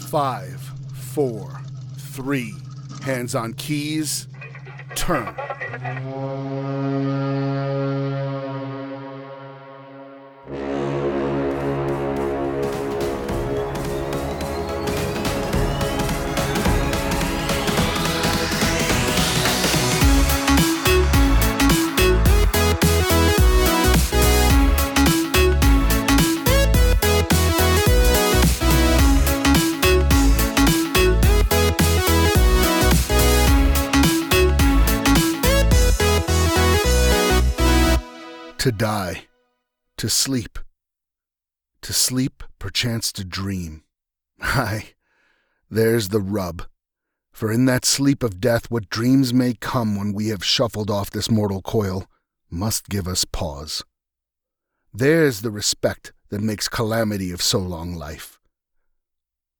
5, 4, 3, hands on keys, turn. To die, to sleep perchance to dream. Aye, there's the rub. For in that sleep of death, what dreams may come when we have shuffled off this mortal coil must give us pause. There's the respect that makes calamity of so long life.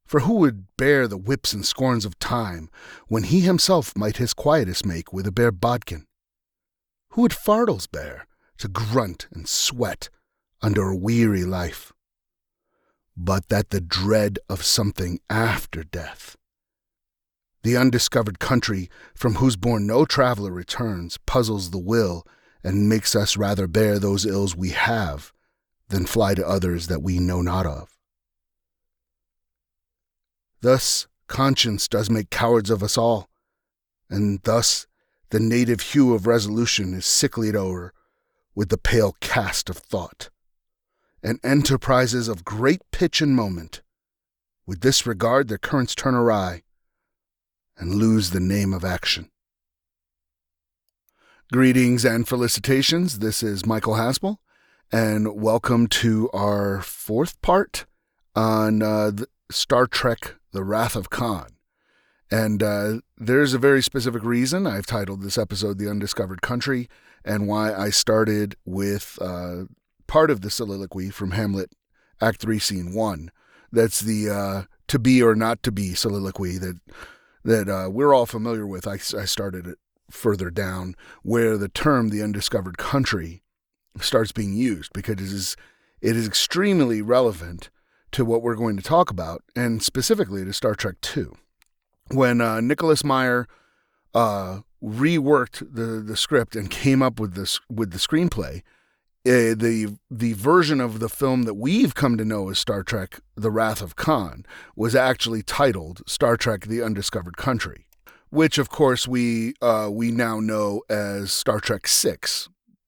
For who would bear the whips and scorns of time when he himself might his quietus make with a bare bodkin? Who would fardels bear to grunt and sweat under a weary life? But that the dread of something after death, the undiscovered country from whose bourne no traveller returns, puzzles the will and makes us rather bear those ills we have than fly to others that we know not of. Thus conscience does make cowards of us all, and thus the native hue of resolution is sicklied o'er with the pale cast of thought, and enterprises of great pitch and moment, with this regard their currents turn awry, and lose the name of action. Greetings and felicitations, this is Michael Haspel, and welcome to our fourth part on Star Trek The Wrath of Khan. And there's a very specific reason I've titled this episode The Undiscovered Country, and why I started with part of the soliloquy from Hamlet, Act 3, Scene 1. That's the to be or not to be soliloquy that we're all familiar with. I started it further down, where the term the undiscovered country starts being used, because it is extremely relevant to what we're going to talk about, and specifically to Star Trek II. When Nicholas Meyer reworked the script and came up with the screenplay, the version of the film that we've come to know as Star Trek The Wrath of Khan was actually titled Star Trek The Undiscovered Country, which of course we now know as Star Trek VI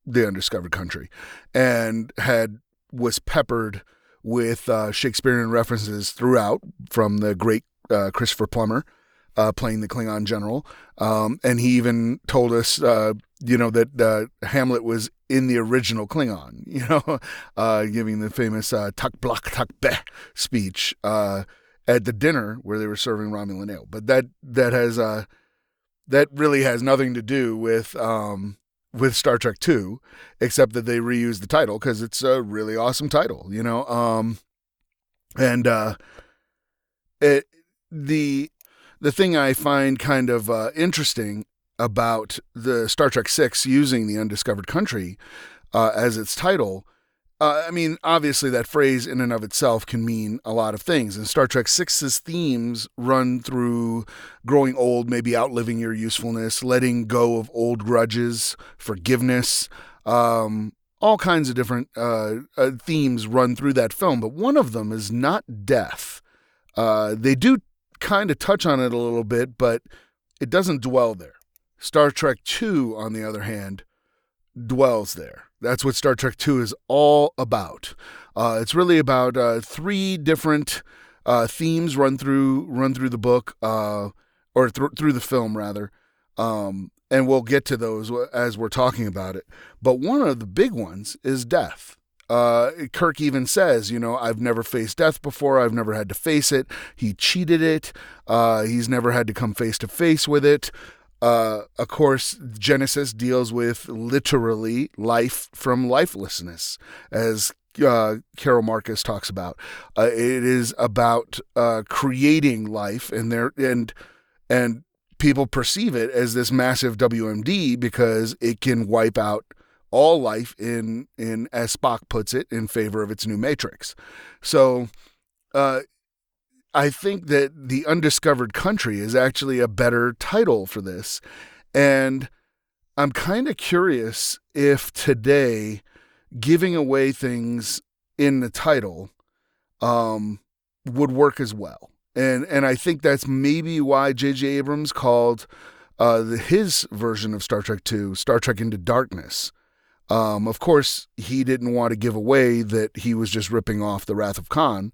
The Undiscovered Country, and was peppered with Shakespearean references throughout, from the great Christopher Plummer playing the Klingon general. And he even told us, that Hamlet was in the original Klingon, giving the famous tak blak tak be speech at the dinner where they were serving Romulan ale. But that really has nothing to do with Star Trek II, except that they reused the title because it's a really awesome title, The thing I find kind of interesting about the Star Trek VI using the Undiscovered Country as its title, obviously that phrase in and of itself can mean a lot of things. And Star Trek VI's themes run through growing old, maybe outliving your usefulness, letting go of old grudges, forgiveness, all kinds of different themes run through that film. But one of them is not death. They do kind of touch on it a little bit, but it doesn't dwell there. Star Trek II, on the other hand, dwells there. That's what Star Trek II is all about. It's really about three different themes run through the book, or through the film rather, and we'll get to those as we're talking about it. But one of the big ones is death. Kirk even says, I've never faced death before. I've never had to face it. He cheated it. He's never had to come face to face with it. Of course, Genesis deals with literally life from lifelessness, as Carol Marcus talks about. It is about creating life, and people perceive it as this massive WMD because it can wipe out all life in, as Spock puts it, in favor of its new matrix. So I think that the Undiscovered Country is actually a better title for this. And I'm kind of curious if today giving away things in the title would work as well. And I think that's maybe why J.J. Abrams called his version of Star Trek II Star Trek Into Darkness. Of course, he didn't want to give away that he was just ripping off the Wrath of Khan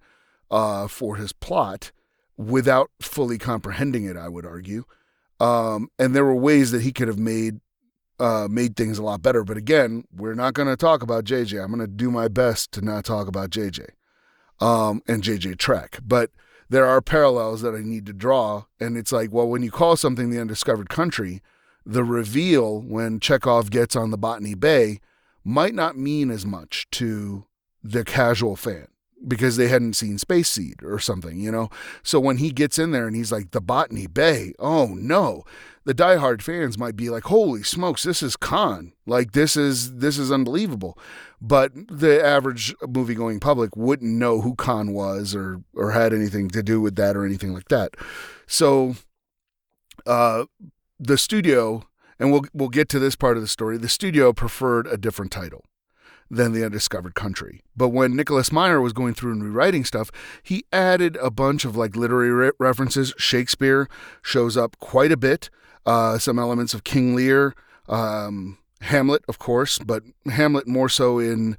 for his plot without fully comprehending it, I would argue. And there were ways that he could have made things a lot better. But again, we're not going to talk about JJ. I'm going to do my best to not talk about JJ and JJ Trek. But there are parallels that I need to draw. And it's like, well, when you call something the Undiscovered Country, the reveal when Chekhov gets on the Botany Bay might not mean as much to the casual fan because they hadn't seen Space Seed or something, you know? So when he gets in there and he's like, the Botany Bay, oh no, the diehard fans might be like, holy smokes, this is Khan. Like, this is unbelievable. But the average movie-going public wouldn't know who Khan was or had anything to do with that or anything like that. So the studio, and we'll get to this part of the story, the studio preferred a different title than the Undiscovered Country. But when Nicholas Meyer was going through and rewriting stuff, he added a bunch of like literary references. Shakespeare shows up quite a bit. Some elements of King Lear, Hamlet, of course, but Hamlet more so in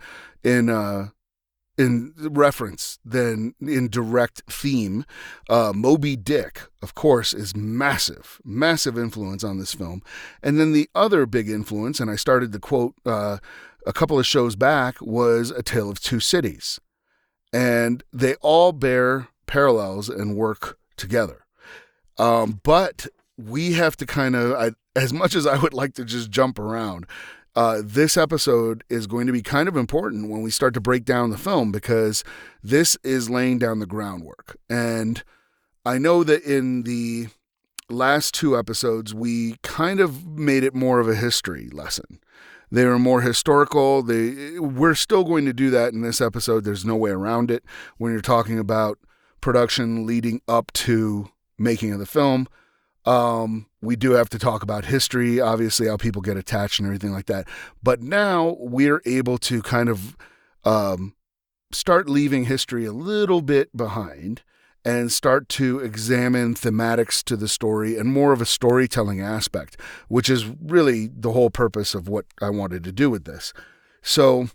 reference than in direct theme. Moby Dick, of course, is massive influence on this film. And then the other big influence, and I started the quote a couple of shows back, was A Tale of Two Cities. And they all bear parallels and work together. But we have to kind of, as much as I would like to just jump around, this episode is going to be kind of important when we start to break down the film, because this is laying down the groundwork. And I know that in the last two episodes, we kind of made it more of a history lesson. They were more historical. We're still going to do that in this episode. There's no way around it. When you're talking about production leading up to making of the film, we do have to talk about history, obviously how people get attached and everything like that. But now we're able to kind of start leaving history a little bit behind and start to examine thematics to the story and more of a storytelling aspect, which is really the whole purpose of what I wanted to do with this. So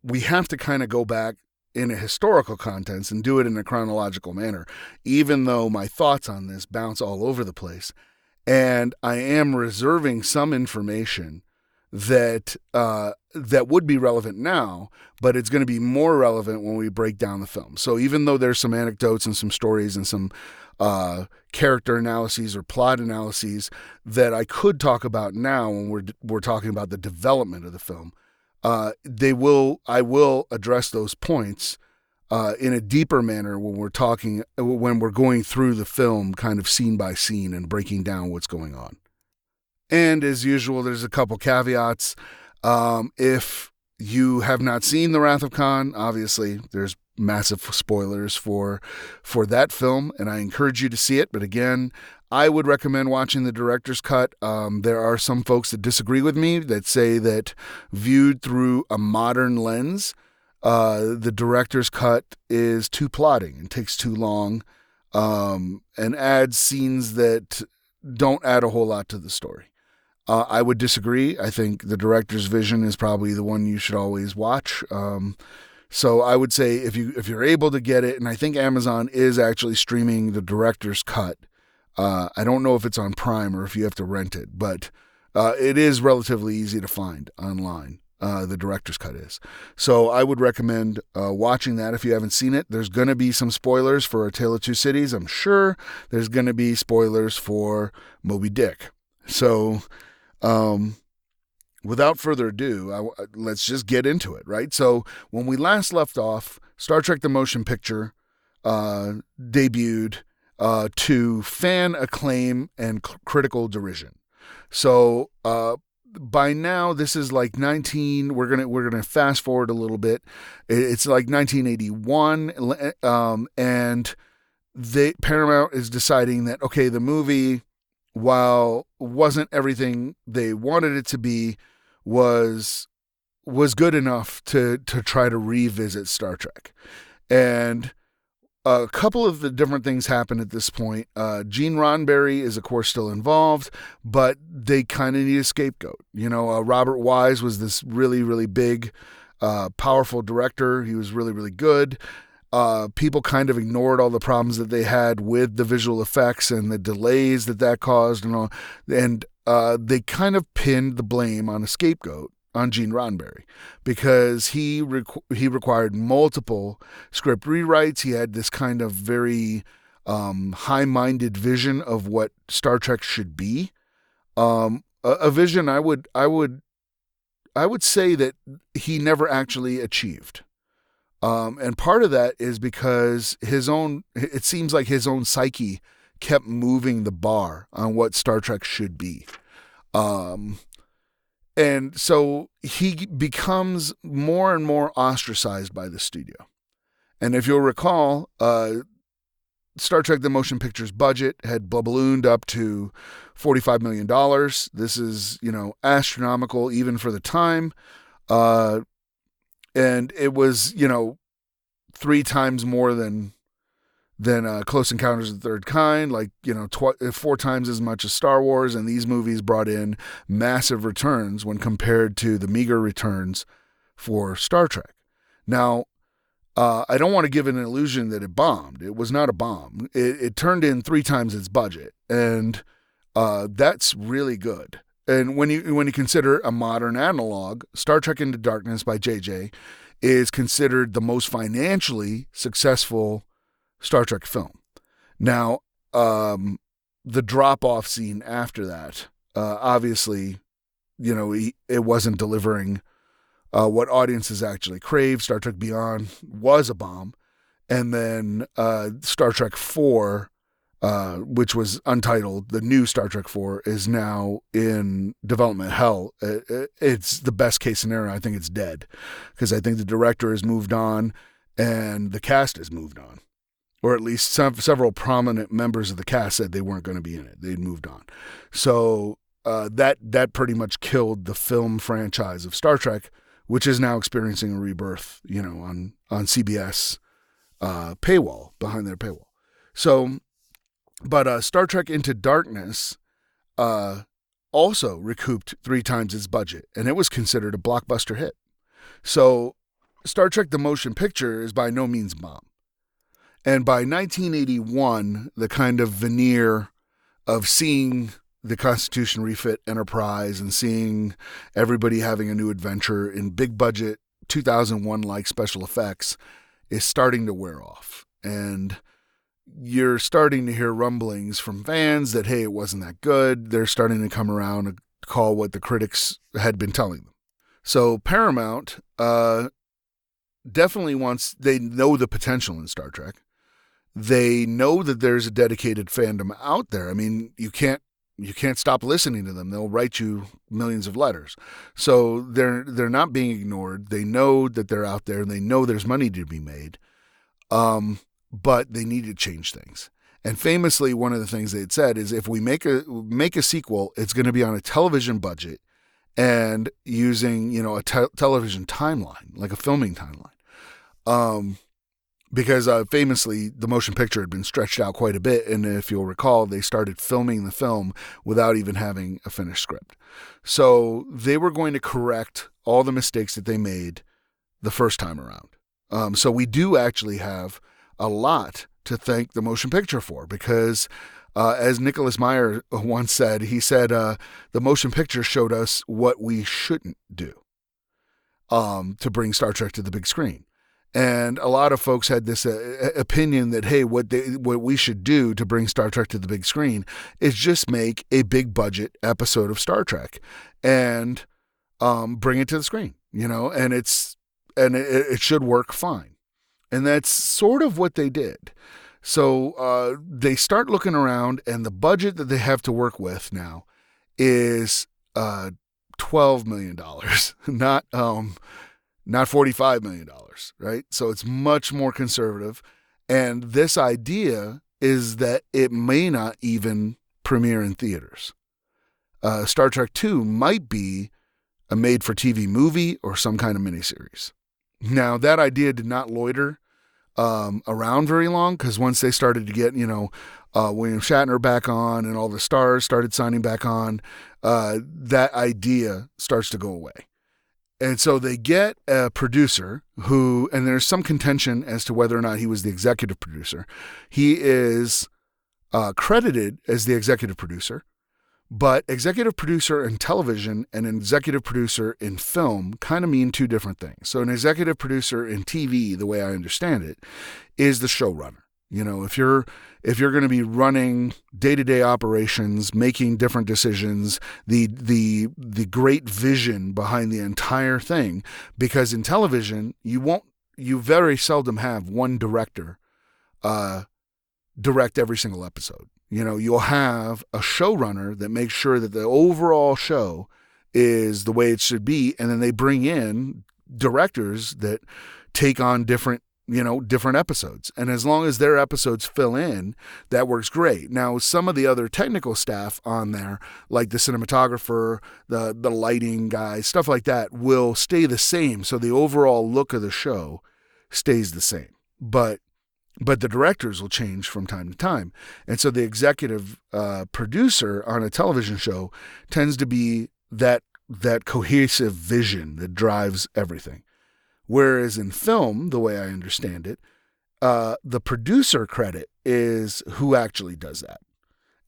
we have to kind of go back in a historical context and do it in a chronological manner, even though my thoughts on this bounce all over the place. And I am reserving some information that would be relevant now, but it's going to be more relevant when we break down the film. So even though there's some anecdotes and some stories and some character analyses or plot analyses that I could talk about now when we're talking about the development of the film, I will address those points in a deeper manner when we're going through the film kind of scene by scene and breaking down what's going on. And as usual, there's a couple caveats. If you have not seen The Wrath of Khan, obviously there's massive spoilers for that film, and I encourage you to see it. But again, I would recommend watching the director's cut. There are some folks that disagree with me that say that viewed through a modern lens, the director's cut is too plotting and takes too long, and adds scenes that don't add a whole lot to the story. I would disagree. I think the director's vision is probably the one you should always watch. So I would say if you're able to get it, and I think Amazon is actually streaming the director's cut. I don't know if it's on Prime or if you have to rent it, but it is relatively easy to find online. The director's cut is. So I would recommend watching that if you haven't seen it. There's going to be some spoilers for A Tale of Two Cities. I'm sure there's going to be spoilers for Moby Dick. So without further ado, let's just get into it, right? So when we last left off, Star Trek the Motion Picture debuted to fan acclaim and critical derision. So by now, this is like we're gonna fast forward a little bit. It's like 1981, and Paramount is deciding that, okay, the movie, while wasn't everything they wanted it to be, was good enough to try to revisit Star Trek. And a couple of the different things happen at this point. Gene Roddenberry is, of course, still involved, but they kind of need a scapegoat. Robert Wise was this really, really big, powerful director. He was really, really good. People kind of ignored all the problems that they had with the visual effects and the delays that caused and all. And they kind of pinned the blame on a scapegoat on Gene Roddenberry because he required multiple script rewrites. He had this kind of very high-minded vision of what Star Trek should be. A vision I would say that he never actually achieved. And part of that is because it seems like his own psyche kept moving the bar on what Star Trek should be. And so he becomes more and more ostracized by the studio. And if you'll recall, Star Trek The Motion Picture's budget had ballooned up to $45 million. This is, astronomical even for the time. And it was, 3 times more than Close Encounters of the Third Kind, 4 times as much as Star Wars, and these movies brought in massive returns when compared to the meager returns for Star Trek. Now, I don't want to give an illusion that it bombed. It was not a bomb. It turned in 3 times its budget, and that's really good. And when you consider a modern analog, Star Trek Into Darkness by JJ is considered the most financially successful Star Trek film. Now, the drop-off scene after that, obviously, it wasn't delivering what audiences actually crave. Star Trek Beyond was a bomb. And then Star Trek 4, which was untitled, the new Star Trek 4, is now in development hell. It's the best case scenario. I think it's dead because I think the director has moved on and the cast has moved on. Or at least several prominent members of the cast said they weren't going to be in it. They'd moved on. So that pretty much killed the film franchise of Star Trek, which is now experiencing a rebirth, on CBS paywall, behind their paywall. So, but Star Trek Into Darkness also recouped 3 times its budget, and it was considered a blockbuster hit. So Star Trek The Motion Picture is by no means a bomb. And by 1981, the kind of veneer of seeing the Constitution refit Enterprise and seeing everybody having a new adventure in big budget 2001-like special effects is starting to wear off. And you're starting to hear rumblings from fans that, hey, it wasn't that good. They're starting to come around and call what the critics had been telling them. So Paramount definitely they know the potential in Star Trek. They know that there's a dedicated fandom out there. I mean, you can't stop listening to them. They'll write you millions of letters. So they're not being ignored. They know that they're out there and they know there's money to be made. But they need to change things. And famously, one of the things they had said is if we make a sequel, it's going to be on a television budget and using, a television timeline, like a filming timeline. Because famously, the motion picture had been stretched out quite a bit. And if you'll recall, they started filming the film without even having a finished script. So they were going to correct all the mistakes that they made the first time around. So we do actually have a lot to thank the motion picture for because, as Nicholas Meyer once said, he said, the motion picture showed us what we shouldn't do to bring Star Trek to the big screen. And a lot of folks had this opinion that, hey, what we should do to bring Star Trek to the big screen is just make a big budget episode of Star Trek and bring it to the screen, and it should work fine. And that's sort of what they did. So they start looking around, and the budget that they have to work with now is $12 million, not $45 million, right? So it's much more conservative. And this idea is that it may not even premiere in theaters. Star Trek II might be a made-for-TV movie or some kind of miniseries. Now, that idea did not loiter around very long, because once they started to get, William Shatner back on and all the stars started signing back on, that idea starts to go away. And so they get a producer who, and there's some contention as to whether or not he was the executive producer. He is credited as the executive producer, but executive producer in television and an executive producer in film kind of mean two different things. So an executive producer in TV, the way I understand it, is the showrunner. If you're going to be running day-to-day operations, making different decisions, the great vision behind the entire thing, because in television you very seldom have one director direct every single episode. You'll have a showrunner that makes sure that the overall show is the way it should be, and then they bring in directors that take on different episodes. And as long as their episodes fill in, that works great. Now, some of the other technical staff on there, like the cinematographer, the lighting guys, stuff like that, will stay the same. So the overall look of the show stays the same. But the directors will change from time to time. And so the executive producer on a television show tends to be that cohesive vision that drives everything. Whereas in film, the way I understand it, the producer credit is who actually does that.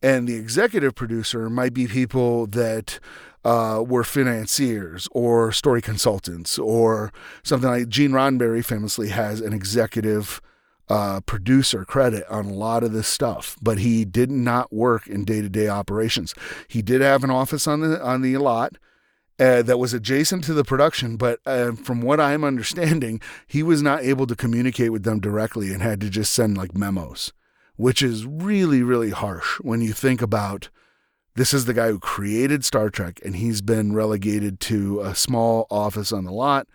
And the executive producer might be people that were financiers or story consultants or something like Gene Roddenberry famously has an executive producer credit on a lot of this stuff, but he did not work in day-to-day operations. He did have an office on the lot that was adjacent to the production, but from what I'm understanding, he was not able to communicate with them directly and had to just send like memos, which is really, really harsh when you think about this is the guy who created Star Trek, and he's been relegated to a small office on the lot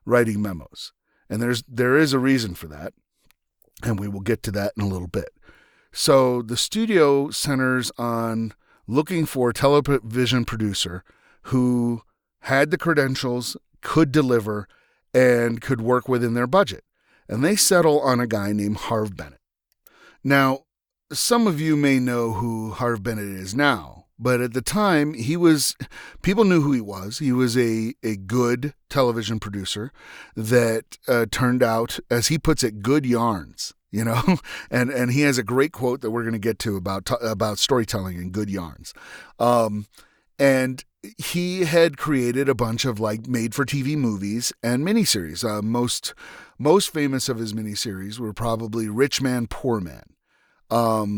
writing memos. And there is a reason for that, and we will get to that in a little bit. So the studio centers on looking for a television producer who had the credentials, could deliver, and could work within their budget. And they settle on a guy named Harve Bennett. Now, some of you may know who Harve Bennett is now, but at the time, people knew who he was. He was a good television producer that turned out, as he puts it, good yarns. And he has a great quote that we're going to get to about storytelling and good yarns. And he had created a bunch of like made-for-TV movies and miniseries. Most famous of his miniseries were probably Rich Man, Poor Man,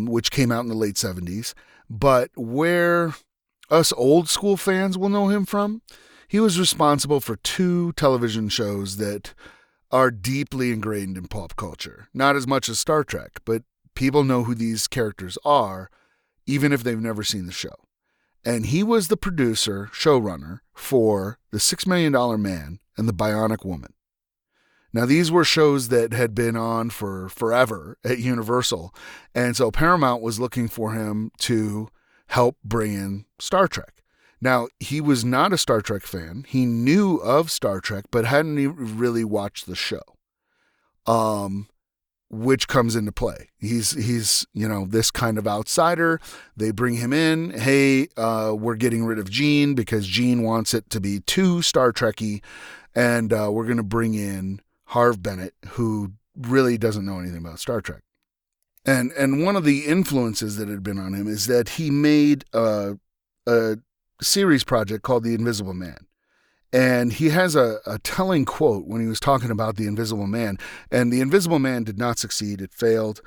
which came out in the late 70s. But where us old school fans will know him from, he was responsible for 2 television shows that are deeply ingrained in pop culture. Not as much as Star Trek, but people know who these characters are, even if they've never seen the show. And he was the producer, showrunner, for The $6 Million Man and The Bionic Woman. Now, these were shows that had been on for forever at Universal, and so Paramount was looking for him to help bring in Star Trek. Now, he was not a Star Trek fan. He knew of Star Trek, but hadn't even really watched the show, which comes into play. He's this kind of outsider. They bring him in. Hey, we're getting rid of Gene because Gene wants it to be too Star Trek-y, and we're going to bring in Harve Bennett, who really doesn't know anything about Star Trek. And one of the influences that had been on him is that he made a series project called The Invisible Man. And he has a telling quote when he was talking about The Invisible Man. And The Invisible Man did not succeed. It failed.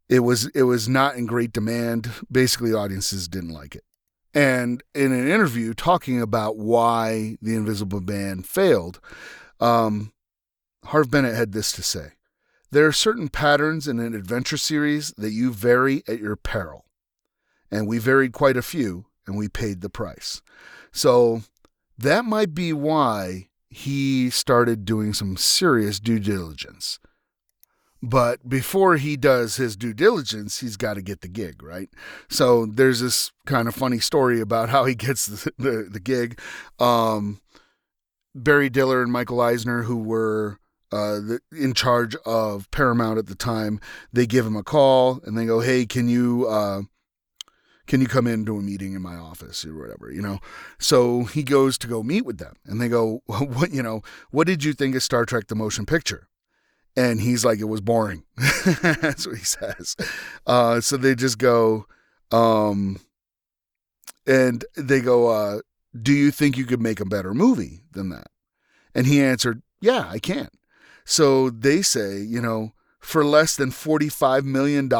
It was not in great demand. Basically, audiences didn't like it. And in an interview talking about why The Invisible Man failed, Harve Bennett had this to say: "There are certain patterns in an adventure series that you vary at your peril. And we varied quite a few, and we paid the price." So that might be why he started doing some serious due diligence. But before he does his due diligence, he's got to get the gig, right? So there's this kind of funny story about how he gets the gig. Barry Diller and Michael Eisner, who were in charge of Paramount at the time, they give him a call and they go, "Hey, can you come into a meeting in my office or whatever, So he goes to go meet with them and they go, what did you think of Star Trek, the motion picture? And he's like, it was boring. That's what he says. So they just go, and they go, do you think you could make a better movie than that? And he answered, yeah, I can. So they say, for less than $45 million?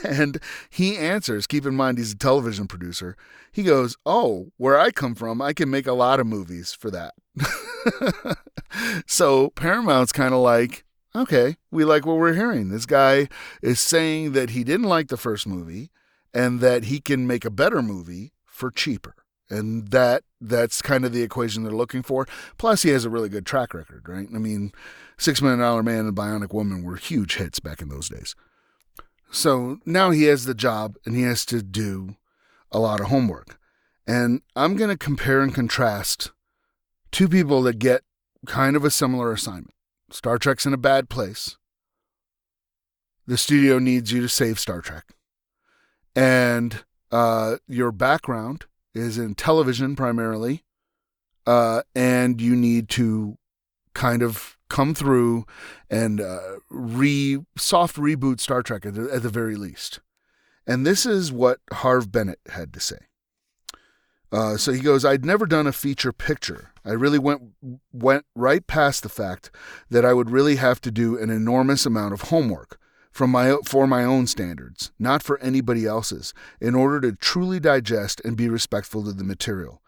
And he answers, keep in mind he's a television producer. He goes, oh, where I come from, I can make a lot of movies for that. So Paramount's kind of like, okay, we like what we're hearing. This guy is saying that he didn't like the first movie and that he can make a better movie for cheaper. And that's kind of the equation they're looking for. Plus, he has a really good track record, right? I mean, $6 Million Man and Bionic Woman were huge hits back in those days. So now he has the job and he has to do a lot of homework. And I'm going to compare and contrast two people that get kind of a similar assignment. Star Trek's in a bad place. The studio needs you to save Star Trek. And your background is in television primarily, and you need to kind of come through and soft reboot Star Trek at the very least. And this is what Harv Bennett had to say. So he goes, I'd never done a feature picture. I really went right past the fact that I would really have to do an enormous amount of homework for my own standards, not for anybody else's, in order to truly digest and be respectful to the material.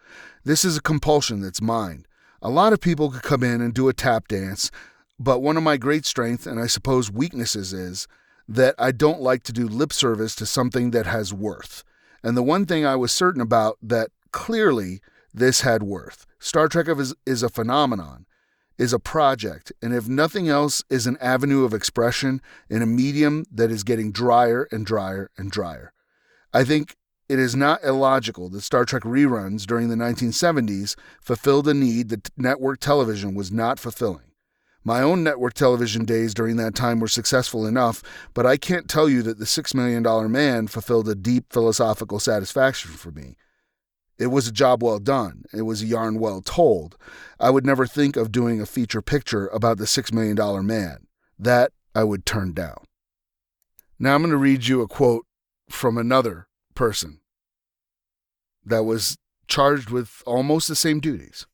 This is a compulsion that's mine. A lot of people could come in and do a tap dance, but one of my great strengths, and I suppose weaknesses, is that I don't like to do lip service to something that has worth. And the one thing I was certain about that clearly this had worth. Star Trek is a phenomenon, is a project, and if nothing else, is an avenue of expression in a medium that is getting drier and drier and drier. I think it is not illogical that Star Trek reruns during the 1970s fulfilled a need that network television was not fulfilling. My own network television days during that time were successful enough, but I can't tell you that the $6 Million Man fulfilled a deep philosophical satisfaction for me. It was a job well done. It was a yarn well told. I would never think of doing a feature picture about the $6 Million Man. That I would turn down. Now I'm going to read you a quote from another person that was charged with almost the same duties.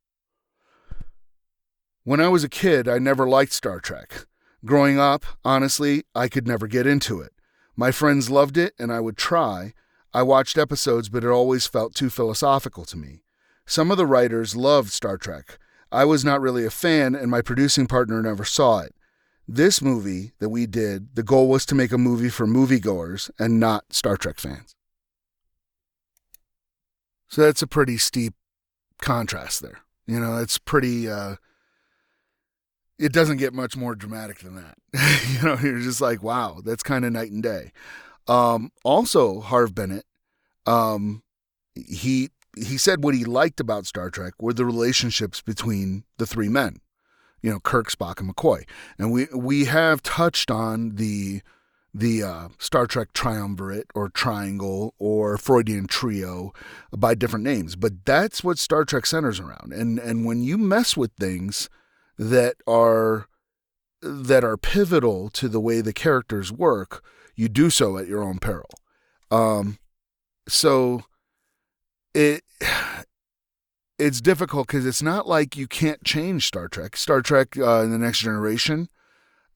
When I was a kid, I never liked Star Trek. Growing up, honestly, I could never get into it. My friends loved it, and I would try. I watched episodes, but it always felt too philosophical to me. Some of the writers loved Star Trek. I was not really a fan, and my producing partner never saw it. This movie that we did, the goal was to make a movie for moviegoers and not Star Trek fans. So that's a pretty steep contrast there. It's pretty... it doesn't get much more dramatic than that. You're just like, wow, that's kind of night and day. Also, Harv Bennett, he said what he liked about Star Trek were the relationships between the three men, Kirk, Spock, and McCoy. And we have touched on the Star Trek triumvirate or triangle or Freudian trio by different names, but that's what Star Trek centers around. And when you mess with things that are pivotal to the way the characters work, you do so at your own peril. So it's difficult because it's not like you can't change Star Trek. Star Trek in the Next Generation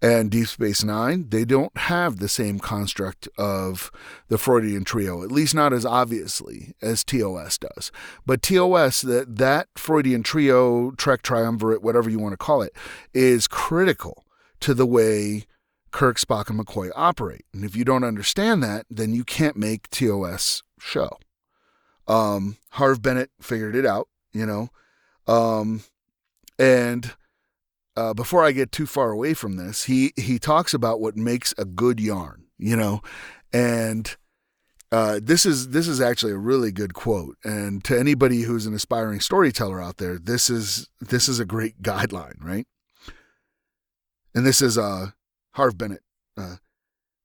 and Deep Space Nine, they don't have the same construct of the Freudian trio, at least not as obviously as TOS does. But TOS, that Freudian trio, Trek triumvirate, whatever you want to call it, is critical to the way Kirk, Spock, and McCoy operate. And if you don't understand that, then you can't make TOS show. Harv Bennett figured it out, and before I get too far away from this, he talks about what makes a good yarn, and this is actually a really good quote. And to anybody who's an aspiring storyteller out there, this is a great guideline, right? And this is Harv Bennett.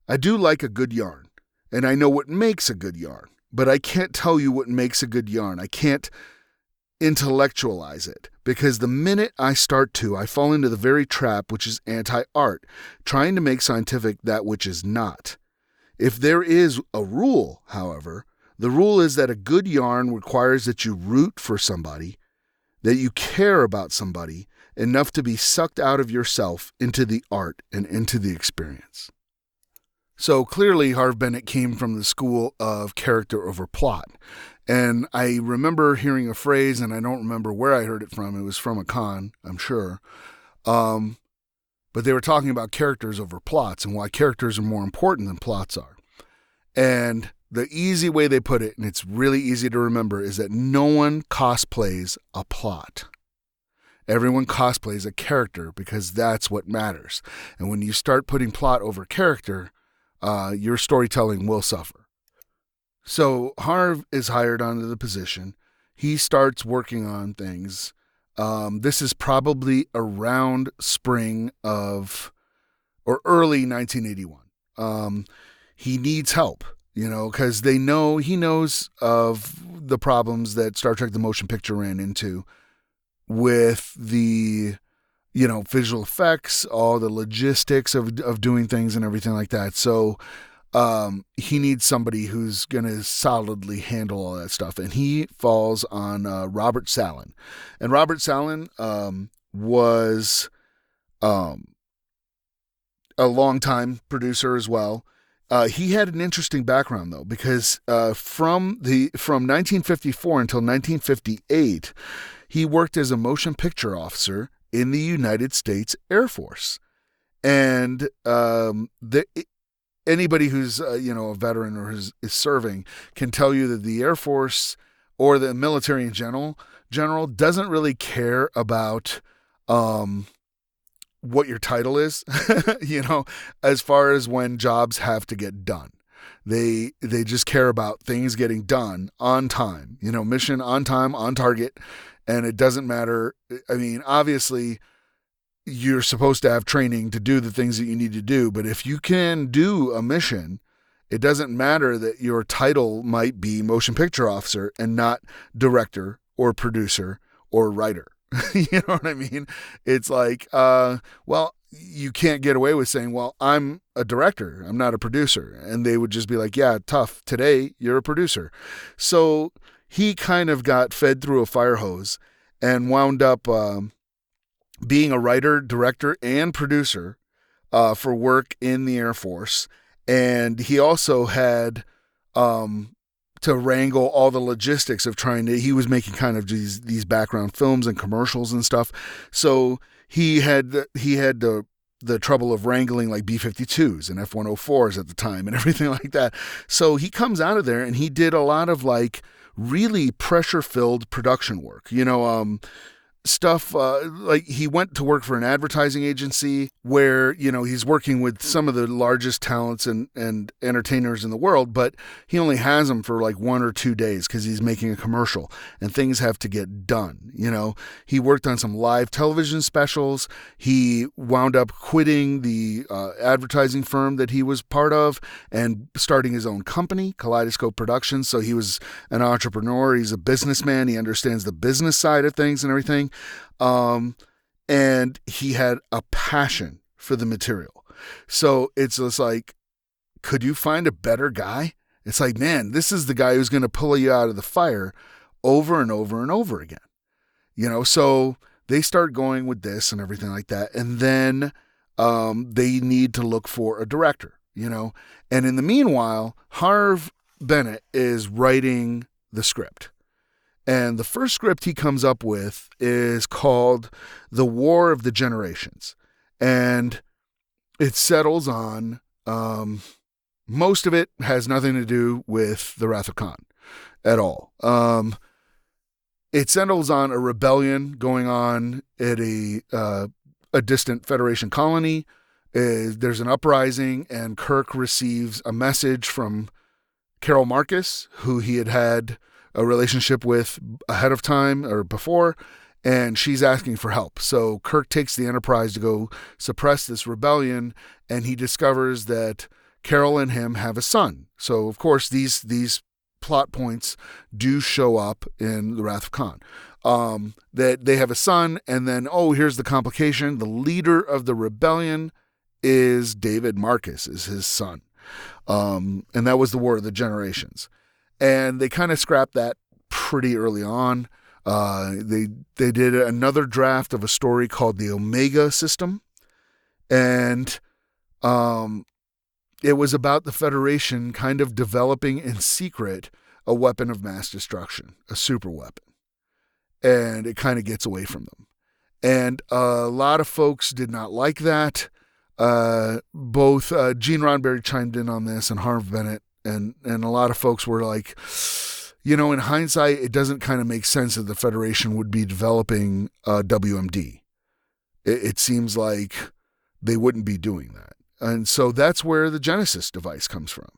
I do like a good yarn, and I know what makes a good yarn, but I can't tell you what makes a good yarn. I can't intellectualize it, because the minute I start to, I fall into the very trap which is anti-art, trying to make scientific that which is not. If there is a rule, however, the rule is that a good yarn requires that you root for somebody, that you care about somebody enough to be sucked out of yourself into the art and into the experience. So clearly Harv Bennett came from the school of character over plot. And I remember hearing a phrase, and I don't remember where I heard it from. It was from a con, I'm sure. But they were talking about characters over plots and why characters are more important than plots are. And the easy way they put it, and it's really easy to remember, is that no one cosplays a plot. Everyone cosplays a character because that's what matters. And when you start putting plot over character, your storytelling will suffer. So Harv is hired onto the position. He starts working on things. This is probably around spring of, or early 1981. He needs help, because he knows of the problems that Star Trek The Motion Picture ran into with the, visual effects, all the logistics of doing things and everything like that. So he needs somebody who's going to solidly handle all that stuff. And he falls on Robert Sallin. And Robert Sallin was a longtime producer as well. He had an interesting background, though, because from 1954 until 1958, he worked as a motion picture officer in the United States Air Force. And anybody who's a veteran or is serving can tell you that the Air Force or the military in general doesn't really care about what your title is, as far as when jobs have to get done. They just care about things getting done on time, mission on time, on target. And it doesn't matter. I mean, obviously, you're supposed to have training to do the things that you need to do. But if you can do a mission, it doesn't matter that your title might be motion picture officer and not director or producer or writer. You know what I mean? It's like, you can't get away with saying, well, I'm a director, I'm not a producer. And they would just be like, yeah, tough. Today, you're a producer. So he kind of got fed through a fire hose and wound up being a writer, director, and producer for work in the Air Force. And he also had to wrangle all the logistics of he was making kind of these background films and commercials and stuff. So he had the trouble of wrangling like B-52s and F-104s at the time and everything like that. So he comes out of there and he did a lot of like really pressure-filled production work. Stuff like he went to work for an advertising agency where, he's working with some of the largest talents and entertainers in the world, but he only has them for like 1 or 2 days because he's making a commercial and things have to get done. He worked on some live television specials. He wound up quitting the advertising firm that he was part of and starting his own company, Kaleidoscope Productions. So he was an entrepreneur. He's a businessman. He understands the business side of things and everything. And he had a passion for the material. So it's just like, could you find a better guy? It's like, man, this is the guy who's going to pull you out of the fire over and over and over again. So they start going with this and everything like that. And then they need to look for a director, and in the meanwhile, Harv Bennett is writing the script. And the first script he comes up with is called The War of the Generations. And it settles on, most of it has nothing to do with the Wrath of Khan at all. It settles on a rebellion going on at a a distant Federation colony. There's an uprising, and Kirk receives a message from Carol Marcus, who he had a relationship with ahead of time or before, and she's asking for help. So Kirk takes the Enterprise to go suppress this rebellion, and he discovers that Carol and him have a son. So, of course, these plot points do show up in The Wrath of Khan. That they have a son, and then, here's the complication. The leader of the rebellion is David Marcus, is his son. And that was the War of the Generations. And they kind of scrapped that pretty early on. They did another draft of a story called the Omega System. And it was about the Federation kind of developing in secret a weapon of mass destruction, a super weapon. And it kind of gets away from them. And a lot of folks did not like that. Both Gene Roddenberry chimed in on this, and Harv Bennett, and a lot of folks were like, in hindsight, it doesn't kind of make sense that the Federation would be developing WMD. It seems like they wouldn't be doing that. And so that's where the Genesis device comes from,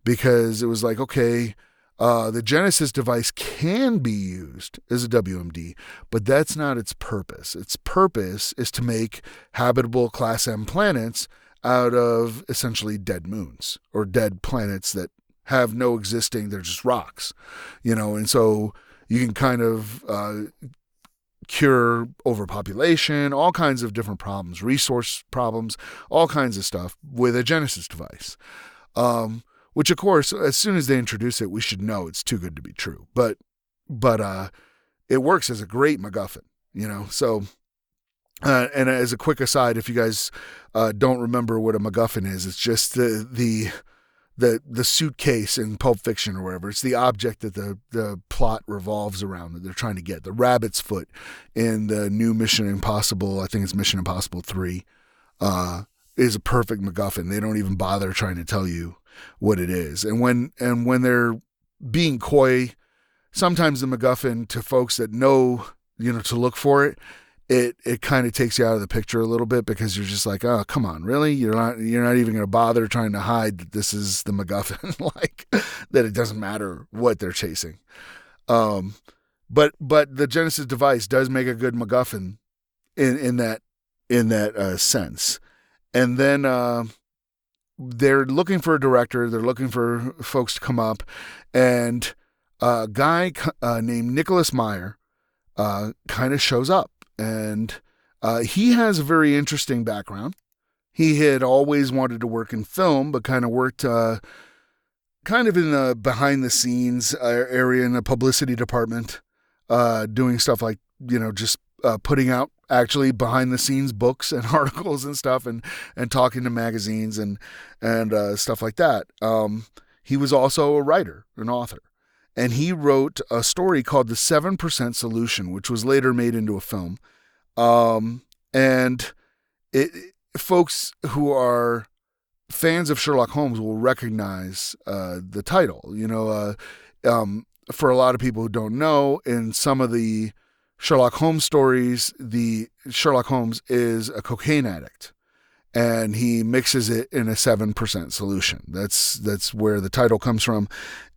because it was like, okay, the Genesis device can be used as a WMD, but that's not its purpose. Its purpose is to make habitable Class M planets out of essentially dead moons, or dead planets that have no existing, they're just rocks, and so you can kind of cure overpopulation, all kinds of different problems, resource problems, all kinds of stuff with a Genesis device. Which, of course, as soon as they introduce it, we should know it's too good to be true. But it works as a great MacGuffin, So, and as a quick aside, if you guys don't remember what a MacGuffin is, it's just the suitcase in Pulp Fiction or wherever. It's the object that the plot revolves around that they're trying to get. The rabbit's foot in the new Mission Impossible, I think it's Mission Impossible 3, is a perfect MacGuffin. They don't even bother trying to tell you what it is. And when they're being coy, sometimes the MacGuffin, to folks that know, to look for it, it kind of takes you out of the picture a little bit, because you're just like, oh, come on, really? You're not even going to bother trying to hide that this is the MacGuffin, like that it doesn't matter what they're chasing. But the Genesis device does make a good MacGuffin in that sense. And then they're looking for a director. They're looking for folks to come up, and a guy named Nicholas Meyer kind of shows up, and he has a very interesting background. He had always wanted to work in film, but kind of worked kind of in the behind the scenes area in the publicity department, doing stuff like, just putting out actually behind the scenes books and articles and stuff, and talking to magazines and stuff like that. He was also a writer, an author, and he wrote a story called The 7% Solution, which was later made into a film. And folks who are fans of Sherlock Holmes will recognize the title. For a lot of people who don't know, in some of the Sherlock Holmes stories, the Sherlock Holmes is a cocaine addict, and he mixes it in a 7% solution. That's where the title comes from.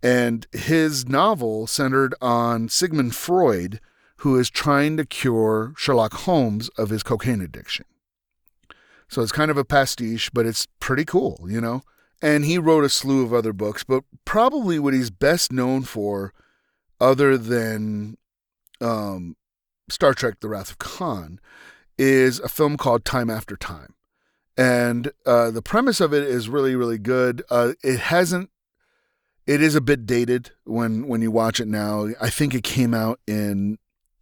And his novel centered on Sigmund Freud, who is trying to cure Sherlock Holmes of his cocaine addiction. So it's kind of a pastiche, but it's pretty cool, And he wrote a slew of other books, but probably what he's best known for, other than Star Trek: The Wrath of Khan, is a film called Time After Time. And the premise of it is really, really good. It is a bit dated when you watch it now. I think it came out in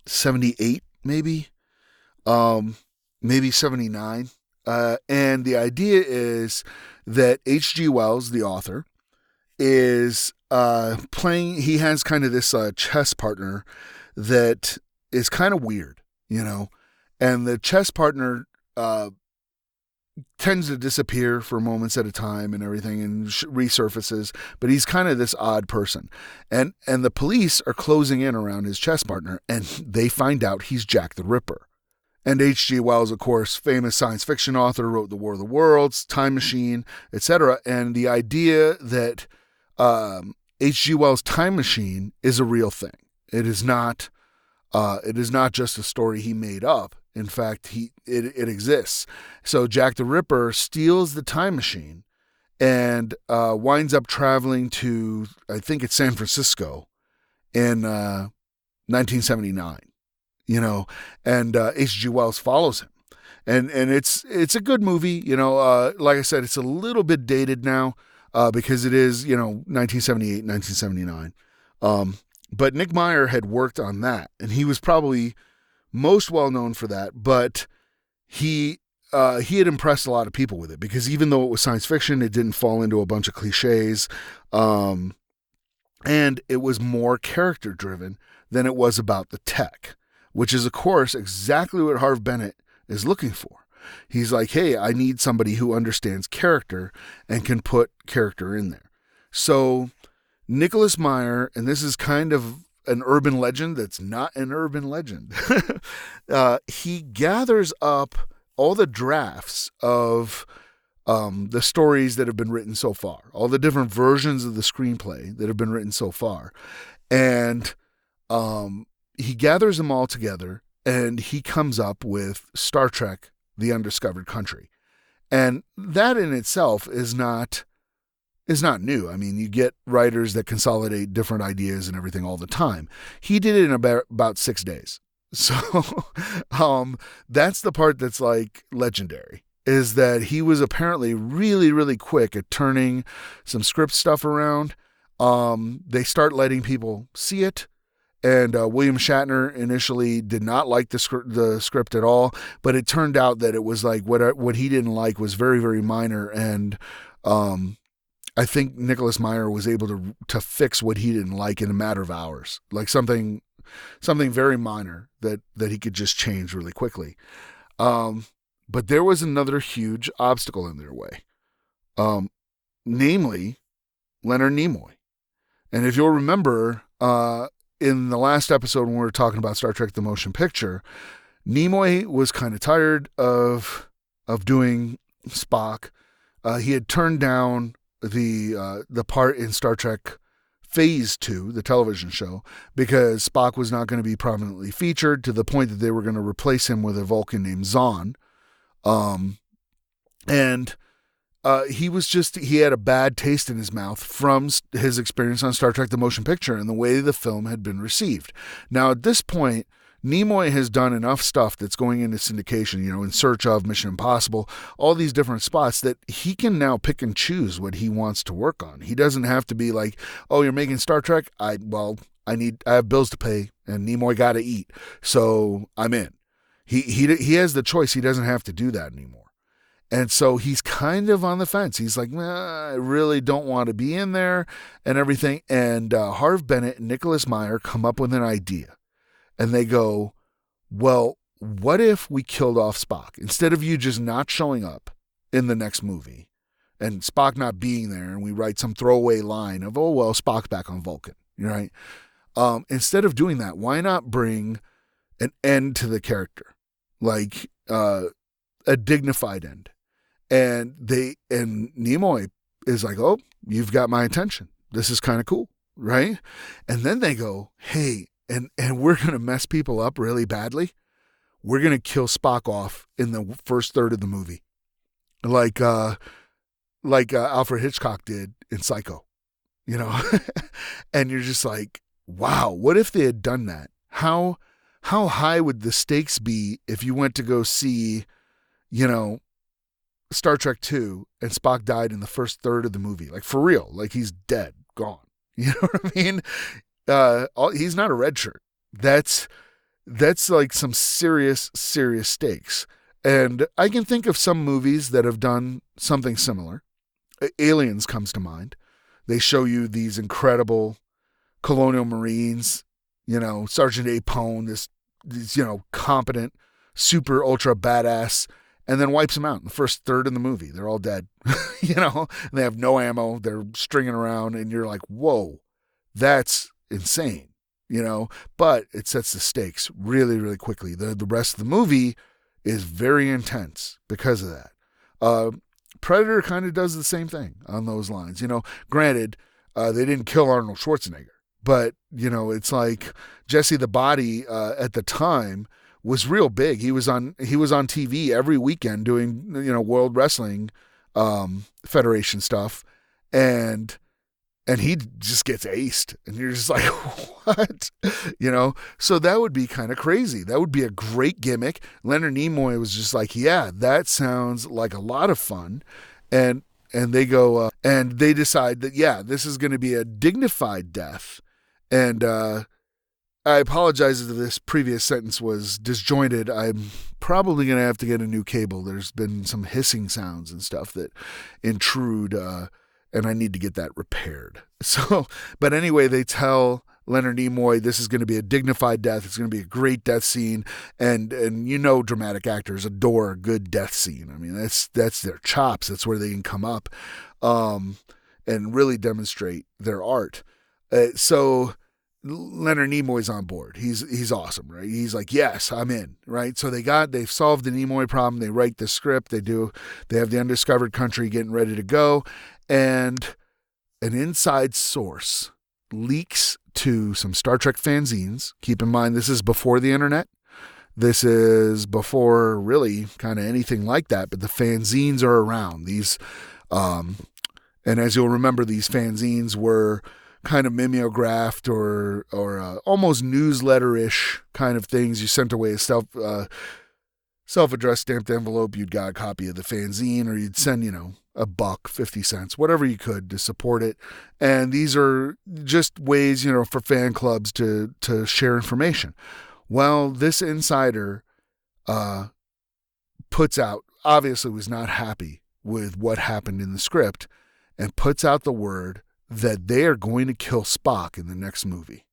78, maybe 79. And the idea is that H.G. Wells, the author, is playing, he has kind of this chess partner that is kind of weird, and the chess partner tends to disappear for moments at a time and everything, and resurfaces, but he's kind of this odd person. And the police are closing in around his chess partner, and they find out he's Jack the Ripper. And H.G. Wells, of course, famous science fiction author, wrote The War of the Worlds, Time Machine, etc. And the idea that H.G. Wells' Time Machine is a real thing. It is not. It is not just a story he made up. In fact, it exists. So Jack the Ripper steals the time machine and winds up traveling to, I think it's San Francisco, in 1979. And H.G. Wells follows him. And it's a good movie. Like I said, it's a little bit dated now because it is, 1978, 1979. But Nick Meyer had worked on that, and he was probably most well known for that. But he had impressed a lot of people with it because even though it was science fiction, it didn't fall into a bunch of cliches, and it was more character driven than it was about the tech, which is, of course, exactly what Harv Bennett is looking for. He's like, hey, I need somebody who understands character and can put character in there. So Nicholas Meyer, and this is kind of an urban legend that's not an urban legend, he gathers up all the drafts of the stories that have been written so far, all the different versions of the screenplay that have been written so far. And he gathers them all together, and he comes up with Star Trek, The Undiscovered Country. And that in itself is not new. I mean, you get writers that consolidate different ideas and everything all the time. He did it in about 6 days. So that's the part that's like legendary, is that he was apparently really, really quick at turning some script stuff around. They start letting people see it. And William Shatner initially did not like the script at all, but it turned out that it was like what he didn't like was very, very minor. And I think Nicholas Meyer was able to fix what he didn't like in a matter of hours, like something very minor that he could just change really quickly. But there was another huge obstacle in their way, namely Leonard Nimoy. And if you'll remember, in the last episode when we were talking about Star Trek: The Motion Picture, Nimoy was kind of tired of doing Spock. He had turned down the part in Star Trek Phase 2, the television show, because Spock was not going to be prominently featured, to the point that they were going to replace him with a Vulcan named Zahn. He had a bad taste in his mouth from his experience on Star Trek: The Motion Picture and the way the film had been received. Now, at this point, Nimoy has done enough stuff that's going into syndication, In Search Of, Mission Impossible, all these different spots, that he can now pick and choose what he wants to work on. He doesn't have to be like, oh, you're making Star Trek? I have bills to pay, and Nimoy got to eat, so I'm in. He has the choice. He doesn't have to do that anymore. And so he's kind of on the fence. He's like, I really don't want to be in there and everything. And Harv Bennett and Nicholas Meyer come up with an idea. And they go, well, what if we killed off Spock? Instead of you just not showing up in the next movie and Spock not being there, and we write some throwaway line of, oh, well, Spock's back on Vulcan, right? Instead of doing that, why not bring an end to the character? Like a dignified end. And Nimoy is like, oh, you've got my attention. This is kind of cool, right? And then they go, hey, and we're going to mess people up really badly. We're going to kill Spock off in the first third of the movie. Like Alfred Hitchcock did in Psycho, And you're just like, wow, what if they had done that? How high would the stakes be if you went to go see, Star Trek 2 and Spock died in the first third of the movie? Like, for real, like he's dead, gone. You know what I mean? He's not a red shirt. That's like some serious stakes. And I can think of some movies that have done something similar. Aliens comes to mind. They show you these incredible colonial Marines, Sergeant Apone, this competent, super ultra badass, and then wipes them out in the first third of the movie. They're all dead, and they have no ammo. They're stringing around, and you're like, whoa, that's insane, But it sets the stakes really, really quickly. The rest of the movie is very intense because of that. Predator kind of does the same thing on those lines. Granted, they didn't kill Arnold Schwarzenegger, but, it's like Jesse the Body at the time was real big. He was on TV every weekend doing, World Wrestling Federation stuff, and he just gets aced, and you're just like, what? So that would be kind of crazy. That would be a great gimmick. Leonard Nimoy was just like, yeah, that sounds like a lot of fun. And they go, and they decide that, yeah, this is going to be a dignified death. And I apologize if this previous sentence was disjointed. I'm probably going to have to get a new cable. There's been some hissing sounds and stuff that intrude, and I need to get that repaired. So, but anyway, they tell Leonard Nimoy this is going to be a dignified death. It's going to be a great death scene, and dramatic actors adore a good death scene. I mean, that's their chops. That's where they can come up, and really demonstrate their art. So Leonard Nimoy's on board. He's awesome, right? He's like, yes, I'm in, right? So they've solved the Nimoy problem. They write the script. They have the Undiscovered Country getting ready to go. And an inside source leaks to some Star Trek fanzines. Keep in mind, this is before the internet. This is before really kind of anything like that, but the fanzines are around. These, and as you'll remember, these fanzines were kind of mimeographed or almost newsletter-ish kind of things. You sent away a self-addressed stamped envelope, you'd got a copy of the fanzine, or you'd send, $1, 50 cents, whatever you could to support it. And these are just ways, for fan clubs to share information. Well, this insider obviously was not happy with what happened in the script, and puts out the word that they are going to kill Spock in the next movie.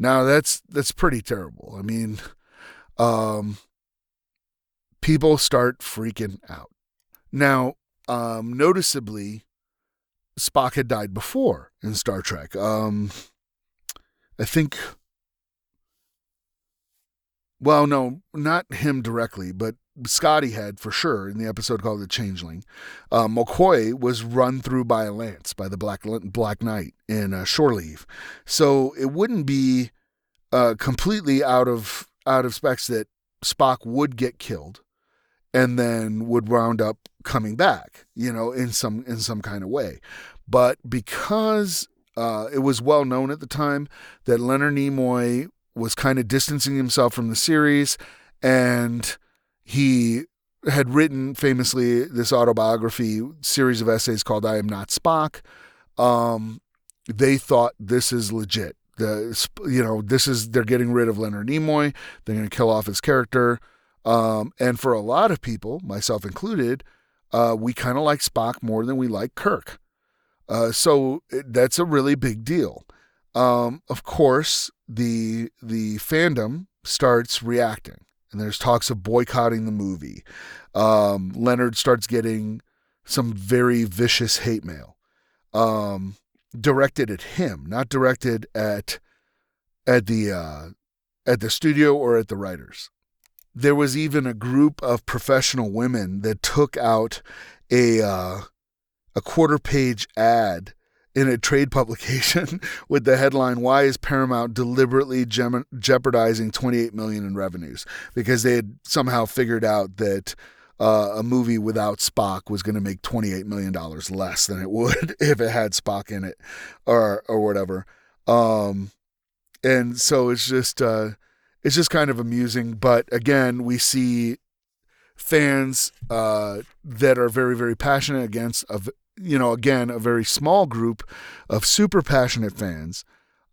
Now that's pretty terrible. I mean, people start freaking out. Now, noticeably, Spock had died before in Star Trek. I think, well, no, not him directly, but Scotty had for sure in the episode called The Changeling. McCoy was run through by a lance by the Black Knight in Shore Leave. So it wouldn't be completely out of specs that Spock would get killed and then would wound up coming back, in some kind of way. But because it was well known at the time that Leonard Nimoy was kind of distancing himself from the series, and he had written famously this autobiography series of essays called I Am Not Spock. They thought this is legit. They're getting rid of Leonard Nimoy. They're going to kill off his character. And for a lot of people, myself included, we kind of like Spock more than we like Kirk. So that's a really big deal. Of course, the fandom starts reacting, and there's talks of boycotting the movie. Leonard starts getting some very vicious hate mail, directed at him, not directed at the studio or at the writers. There was even a group of professional women that took out a quarter-page ad in a trade publication with the headline, "Why is Paramount deliberately jeopardizing $28 million in revenues?" Because they had somehow figured out that a movie without Spock was going to make $28 million less than it would if it had Spock in it or whatever. And so it's just kind of amusing. But again, we see fans that are very, very passionate against, again, a very small group of super passionate fans.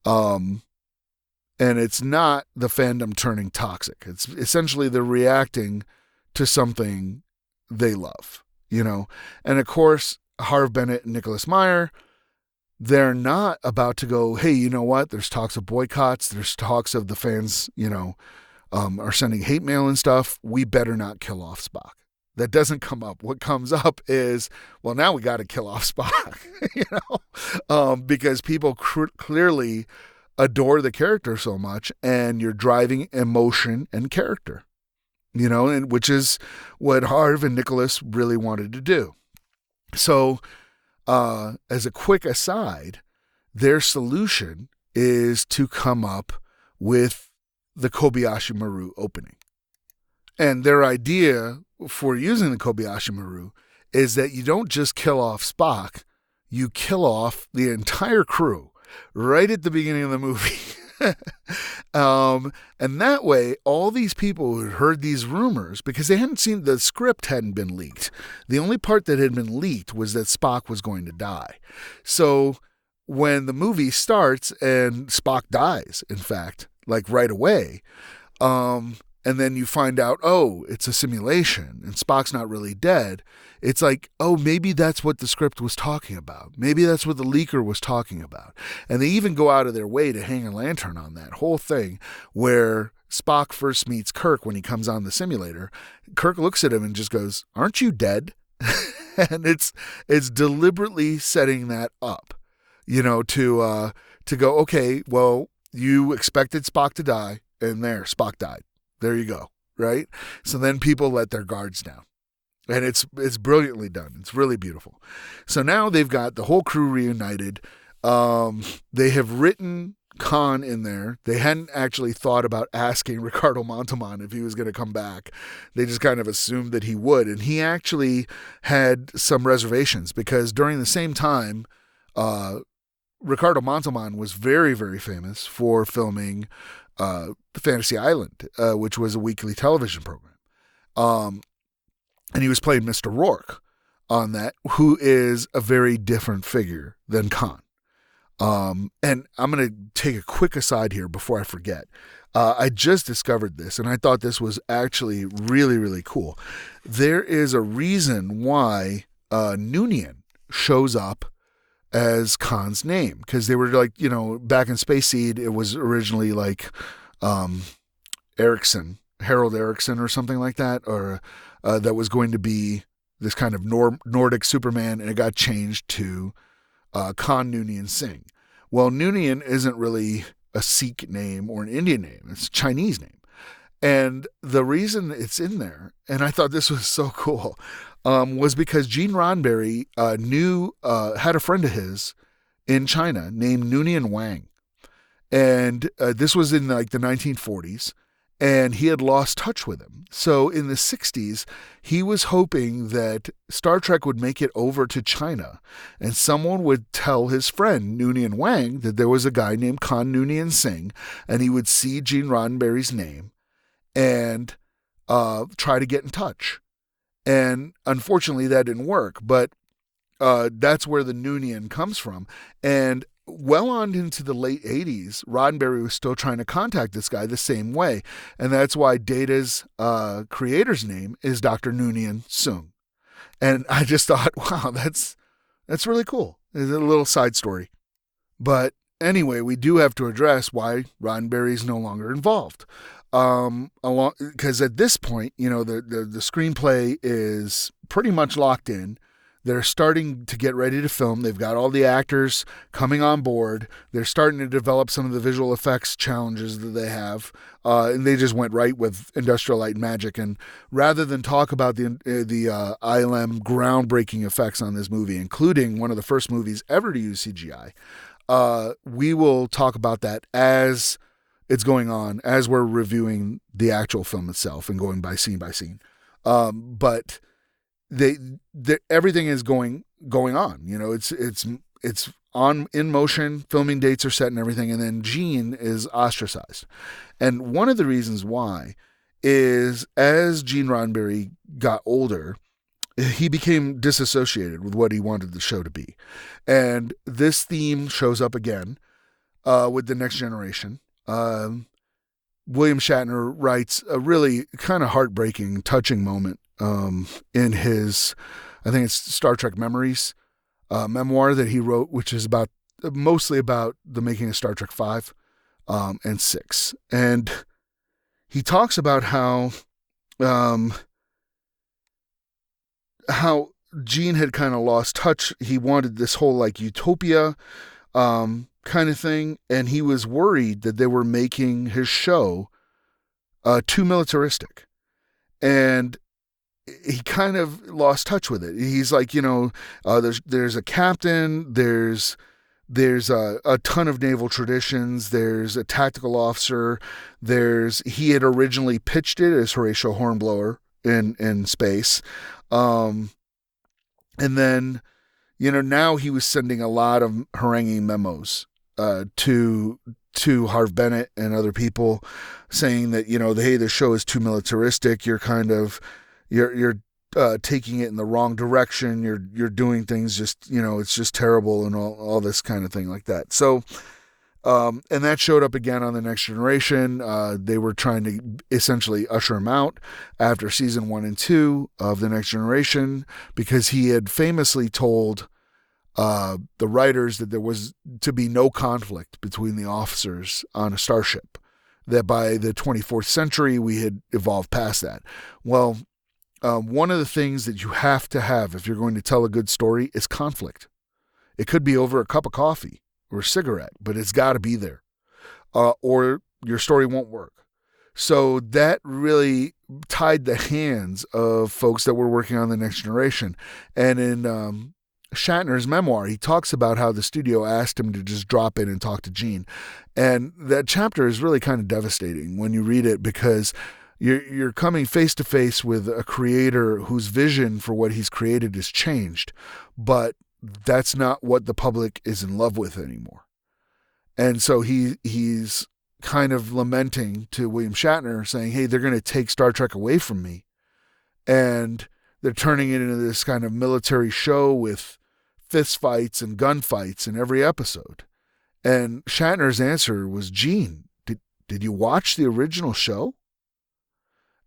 And it's not the fandom turning toxic. It's essentially they're reacting to something they love, And of course, Harve Bennett and Nicholas Meyer, they're not about to go, hey, you know what? There's talks of boycotts. There's talks of the fans, are sending hate mail and stuff. We better not kill off Spock. That doesn't come up. What comes up is, well, now we got to kill off Spock, because people clearly adore the character so much, and you're driving emotion and character. and which is what Harv and Nicholas really wanted to do. So, as a quick aside, their solution is to come up with the Kobayashi Maru opening. And their idea for using the Kobayashi Maru is that you don't just kill off Spock, you kill off the entire crew right at the beginning of the movie. And that way, all these people who had heard these rumors, because they hadn't seen, the script hadn't been leaked. The only part that had been leaked was that Spock was going to die. So when the movie starts and Spock dies, in fact, like right away, and then you find out, oh, it's a simulation and Spock's not really dead. It's like, oh, maybe that's what the script was talking about. Maybe that's what the leaker was talking about. And they even go out of their way to hang a lantern on that whole thing where Spock first meets Kirk when he comes on the simulator. Kirk looks at him and just goes, "Aren't you dead?" And it's deliberately setting that up, to go, okay, well, you expected Spock to die, and there, Spock died. There you go, right? So then people let their guards down. And it's brilliantly done. It's really beautiful. So now they've got the whole crew reunited. They have written Khan in there. They hadn't actually thought about asking Ricardo Montalban if he was going to come back. They just kind of assumed that he would. And he actually had some reservations because during the same time, Ricardo Montalban was very, very famous for filming the Fantasy Island, which was a weekly television program. And he was playing Mr. Rourke on that, who is a very different figure than Khan. And I'm going to take a quick aside here before I forget. I just discovered this, and I thought this was actually really, really cool. There is a reason why Noonien shows up as Khan's name, because they were like, back in Space Seed, it was originally like Erickson, Harold Erickson or something like that, or that was going to be this kind of Nordic Superman, and it got changed to Khan Noonien Singh. Well, Noonien isn't really a Sikh name or an Indian name. It's a Chinese name. And the reason it's in there, and I thought this was so cool, was because Gene Roddenberry had a friend of his in China named Noonien Wang. And this was in like the 1940s. And he had lost touch with him. So in the 60s, he was hoping that Star Trek would make it over to China and someone would tell his friend, Noonien Wang, that there was a guy named Khan Noonien Singh, and he would see Gene Roddenberry's name and try to get in touch. And unfortunately, that didn't work, but that's where the Noonien comes from. And well on into the late 80s, Roddenberry was still trying to contact this guy the same way. And that's why Data's creator's name is Dr. Noonien Soong. And I just thought, wow, that's really cool. It's a little side story. But anyway, we do have to address why Roddenberry is no longer involved. Because at this point, the screenplay is pretty much locked in. They're starting to get ready to film. They've got all the actors coming on board. They're starting to develop some of the visual effects challenges that they have. And they just went right with Industrial Light and Magic. And rather than talk about the ILM groundbreaking effects on this movie, including one of the first movies ever to use CGI, we will talk about that as it's going on, as we're reviewing the actual film itself and going by scene by scene. But everything is going on. It's on in motion. Filming dates are set and everything, and then Gene is ostracized. And one of the reasons why is as Gene Roddenberry got older, he became disassociated with what he wanted the show to be, and this theme shows up again with The Next Generation. William Shatner writes a really kind of heartbreaking, touching moment in his, I think it's Star Trek Memories memoir that he wrote, which is mostly about the making of Star Trek 5 and 6. And he talks about how Gene had kind of lost touch. He wanted this whole like utopia kind of thing, and he was worried that they were making his show too militaristic. And he kind of lost touch with it. He's like, there's a captain, there's a ton of naval traditions, there's a tactical officer, he had originally pitched it as Horatio Hornblower in space. And then, now he was sending a lot of haranguing memos to Harv Bennett and other people saying that, hey, the show is too militaristic. You're taking it in the wrong direction. You're doing things just, it's just terrible and all this kind of thing like that. So, and that showed up again on The Next Generation. They were trying to essentially usher him out after season 1 and 2 of The Next Generation because he had famously told the writers that there was to be no conflict between the officers on a starship, that by the 24th century we had evolved past that. Well, one of the things that you have to have if you're going to tell a good story is conflict. It could be over a cup of coffee or a cigarette, but it's got to be there, or your story won't work. So that really tied the hands of folks that were working on The Next Generation. And in Shatner's memoir, he talks about how the studio asked him to just drop in and talk to Gene. And that chapter is really kind of devastating when you read it because you're coming face to face with a creator whose vision for what he's created has changed, but that's not what the public is in love with anymore. And so he's kind of lamenting to William Shatner saying, hey, they're going to take Star Trek away from me. And they're turning it into this kind of military show with fist fights and gunfights in every episode. And Shatner's answer was, Gene, did you watch the original show?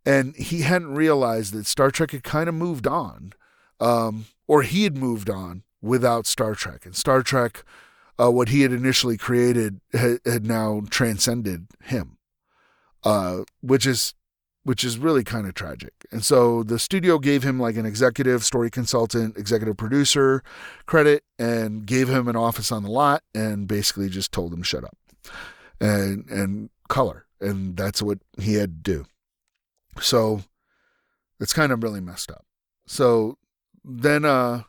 And he hadn't realized that Star Trek had kind of moved on, or he had moved on without Star Trek. And Star Trek, what he had initially created, had now transcended him, which is really kind of tragic. And so the studio gave him like an executive story consultant, executive producer credit, and gave him an office on the lot, and basically just told him shut up and color. And that's what he had to do. So it's kind of really messed up. So then on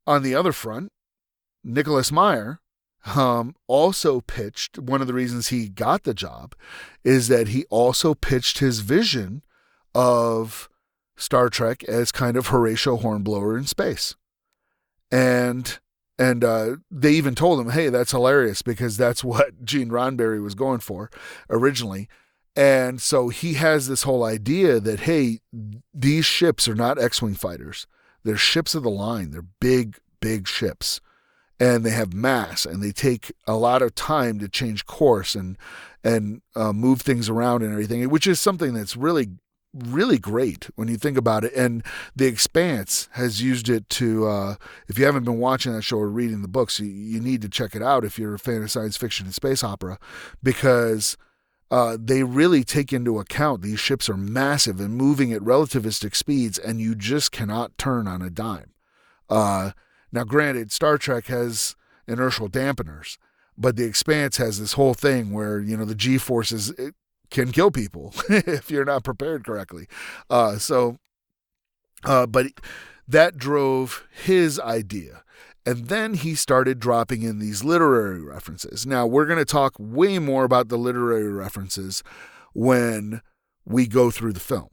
the other front, Nicholas Meyer also pitched, one of the reasons he got the job is that he also pitched his vision of Star Trek as kind of Horatio Hornblower in space. And they even told him, hey, that's hilarious because that's what Gene Roddenberry was going for originally. And so he has this whole idea that, hey, these ships are not X-Wing fighters. They're ships of the line. They're big, big ships. And they have mass, and they take a lot of time to change course and move things around and everything, which is something that's really, really great when you think about it. And The Expanse has used it to, if you haven't been watching that show or reading the books, you need to check it out if you're a fan of science fiction and space opera, because they really take into account these ships are massive and moving at relativistic speeds, and you just cannot turn on a dime. Now, granted, Star Trek has inertial dampeners, but The Expanse has this whole thing where, the G-forces can kill people if you're not prepared correctly. But that drove his idea. And then he started dropping in these literary references. Now, we're going to talk way more about the literary references when we go through the film.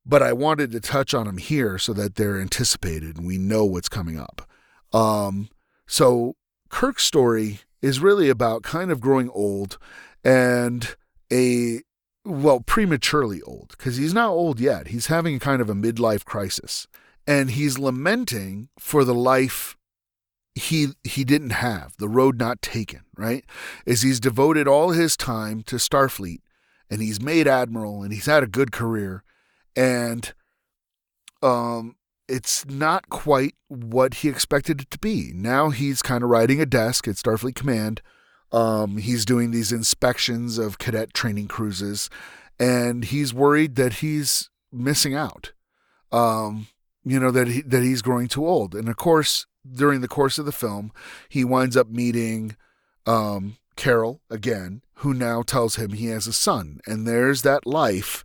But I wanted to touch on them here so that they're anticipated and we know what's coming up. So Kirk's story is really about kind of growing old and prematurely old, because he's not old yet. He's having kind of a midlife crisis, and he's lamenting for the life he didn't have, the road not taken, right? As he's devoted all his time to Starfleet, and he's made admiral, and he's had a good career, and it's not quite what he expected it to be. Now he's kind of riding a desk at Starfleet Command. He's doing these inspections of cadet training cruises, and he's worried that he's missing out. That he's growing too old. And of course, during the course of the film, he winds up meeting Carol again, who now tells him he has a son. And there's that life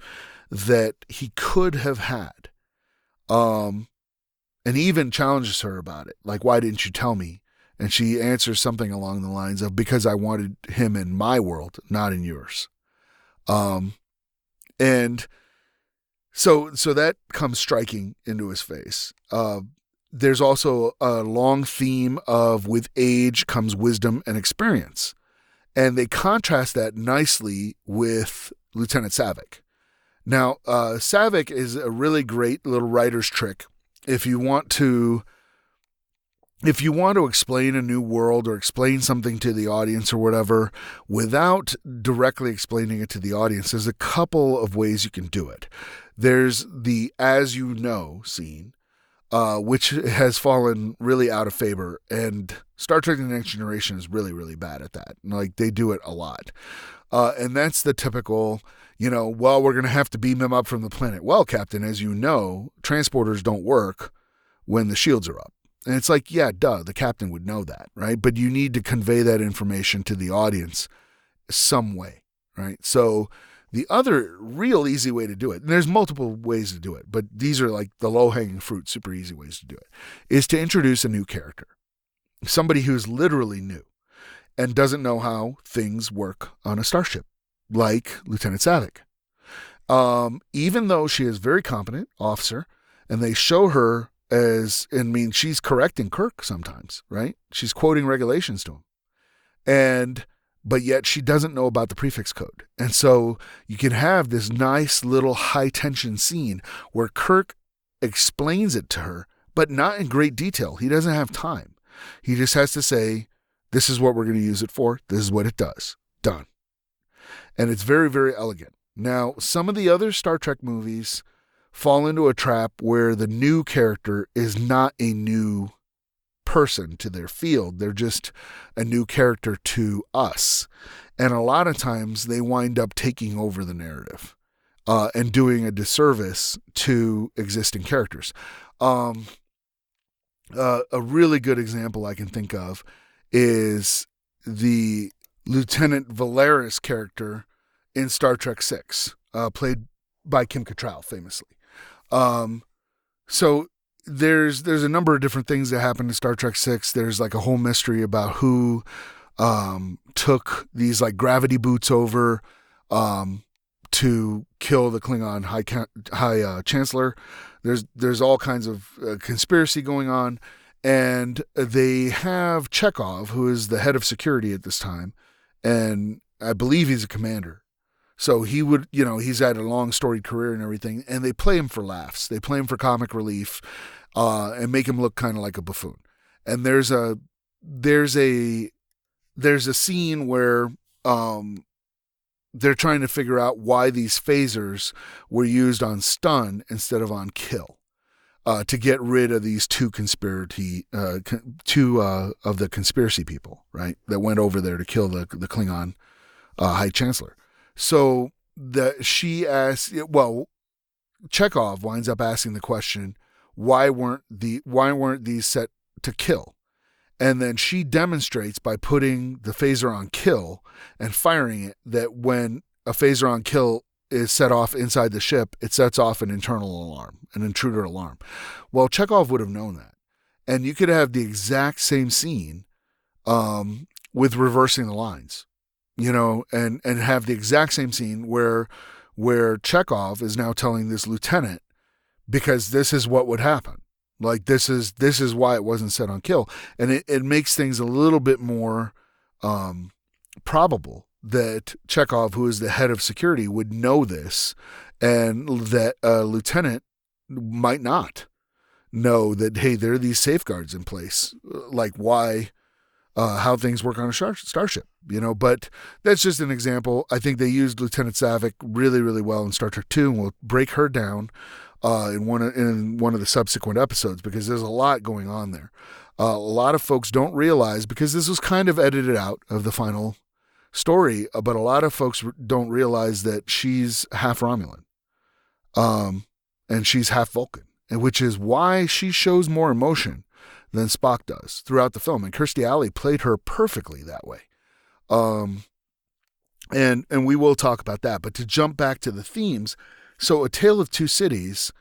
that he could have had. And he even challenges her about it. Like, why didn't you tell me? And she answers something along the lines of, because I wanted him in my world, not in yours. And so that comes striking into his face. There's also a long theme of, with age comes wisdom and experience. And they contrast that nicely with Lieutenant Saavik. Now, Saavik is a really great little writer's trick. If you want to explain a new world or explain something to the audience or whatever, without directly explaining it to the audience, there's a couple of ways you can do it. There's the as you know scene, which has fallen really out of favor, and Star Trek The Next Generation is really, really bad at that. Like, they do it a lot. And that's the typical, well, we're going to have to beam him up from the planet. Well, Captain, as you know, transporters don't work when the shields are up. And it's like, yeah, duh, the captain would know that, right? But you need to convey that information to the audience some way, right? So the other real easy way to do it, and there's multiple ways to do it, but these are like the low-hanging fruit, super easy ways to do it, is to introduce a new character, somebody who's literally new and doesn't know how things work on a starship, like Lieutenant Saavik. Even though she is a very competent officer, and they show her she's correcting Kirk sometimes, right? She's quoting regulations to him. But yet she doesn't know about the prefix code. And so you can have this nice little high tension scene where Kirk explains it to her, but not in great detail. He doesn't have time. He just has to say, this is what we're going to use it for. This is what it does. Done. And it's very, very elegant. Now, some of the other Star Trek movies fall into a trap where the new character is not a new person to their field. They're just a new character to us. And a lot of times they wind up taking over the narrative and doing a disservice to existing characters. A really good example I can think of is the Lieutenant Valeris character in Star Trek VI, played by Kim Cattrall, famously. So there's a number of different things that happen in Star Trek VI. There's like a whole mystery about who took these like gravity boots over to kill the Klingon High Chancellor. There's all kinds of conspiracy going on, and they have Chekhov, who is the head of security at this time, and I believe he's a commander. So he would, he's had a long storied career and everything, and they play him for laughs. They play him for comic relief, and make him look kind of like a buffoon. And there's a scene where they're trying to figure out why these phasers were used on stun instead of on kill, to get rid of these two of the conspiracy people, right, that went over there to kill the Klingon High Chancellor. So Chekhov winds up asking the question, why weren't these set to kill? And then she demonstrates by putting the phaser on kill and firing it, that when a phaser on kill is set off inside the ship, it sets off an internal alarm, an intruder alarm. Well, Chekhov would have known that. And you could have the exact same scene with reversing the lines. And have the exact same scene where Chekhov is now telling this lieutenant, because this is what would happen. Like, this is why it wasn't set on kill. And it makes things a little bit more probable that Chekhov, who is the head of security, would know this, and that a lieutenant might not know that, hey, there are these safeguards in place, like why, how things work on a starship, but that's just an example. I think they used Lieutenant Saavik really, really well in Star Trek II, and we'll break her down in one of the subsequent episodes, because there's a lot going on there. A lot of folks don't realize, because this was kind of edited out of the final story, but a lot of folks don't realize that she's half Romulan, and she's half Vulcan, and which is why she shows more emotion than Spock does throughout the film. And Kirstie Alley played her perfectly that way. And we will talk about that. But to jump back to the themes, So A Tale of Two Cities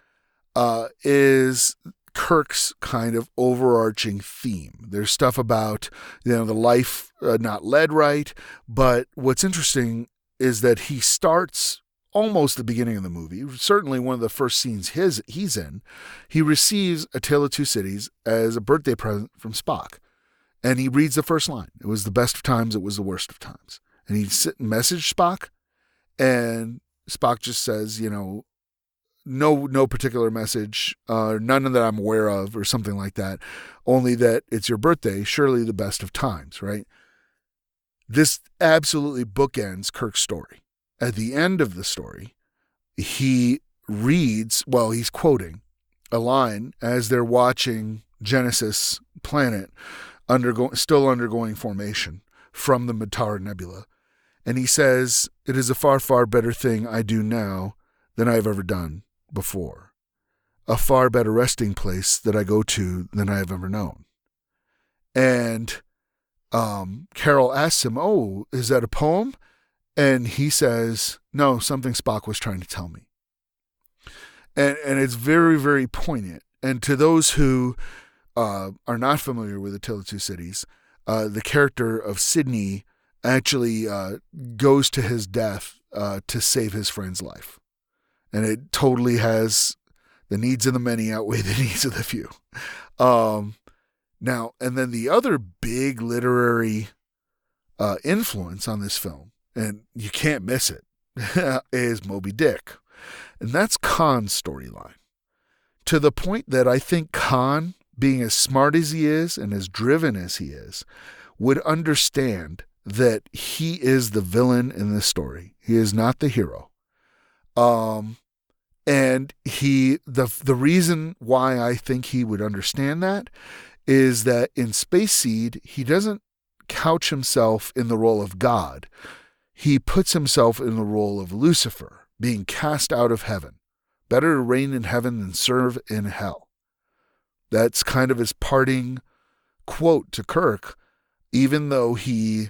is Kirk's kind of overarching theme. There's stuff about, the life not led right, but what's interesting is that he starts almost the beginning of the movie, certainly one of the first scenes he's in. He receives A Tale of Two Cities as a birthday present from Spock, and he reads the first line. It was the best of times, it was the worst of times. And he messaged Spock, and Spock just says, no particular message, none that I'm aware of, or something like that. Only that it's your birthday, surely the best of times, right? This absolutely bookends Kirk's story. At the end of the story, he reads, he's quoting a line as they're watching Genesis planet still undergoing formation from the Mutara Nebula. And he says, "It is a far, far better thing I do now than I have ever done before. A far better resting place that I go to than I have ever known." And Carol asks him, "Oh, is that a poem?" And he says, "No, something Spock was trying to tell me." And it's very, very poignant. And to those who are not familiar with A Tale of Two Cities, the character of Sydney actually goes to his death to save his friend's life. And it totally has the needs of the many outweigh the needs of the few. Now, and then the other big literary influence on this film, and you can't miss it, is Moby Dick. And that's Khan's storyline. To the point that I think Khan, being as smart as he is and as driven as he is, would understand that he is the villain in this story. He is not the hero. And the reason why I think he would understand that is that in Space Seed, he doesn't couch himself in the role of God. He puts himself in the role of Lucifer, being cast out of heaven. Better to reign in heaven than serve in hell. That's kind of his parting quote to Kirk, even though he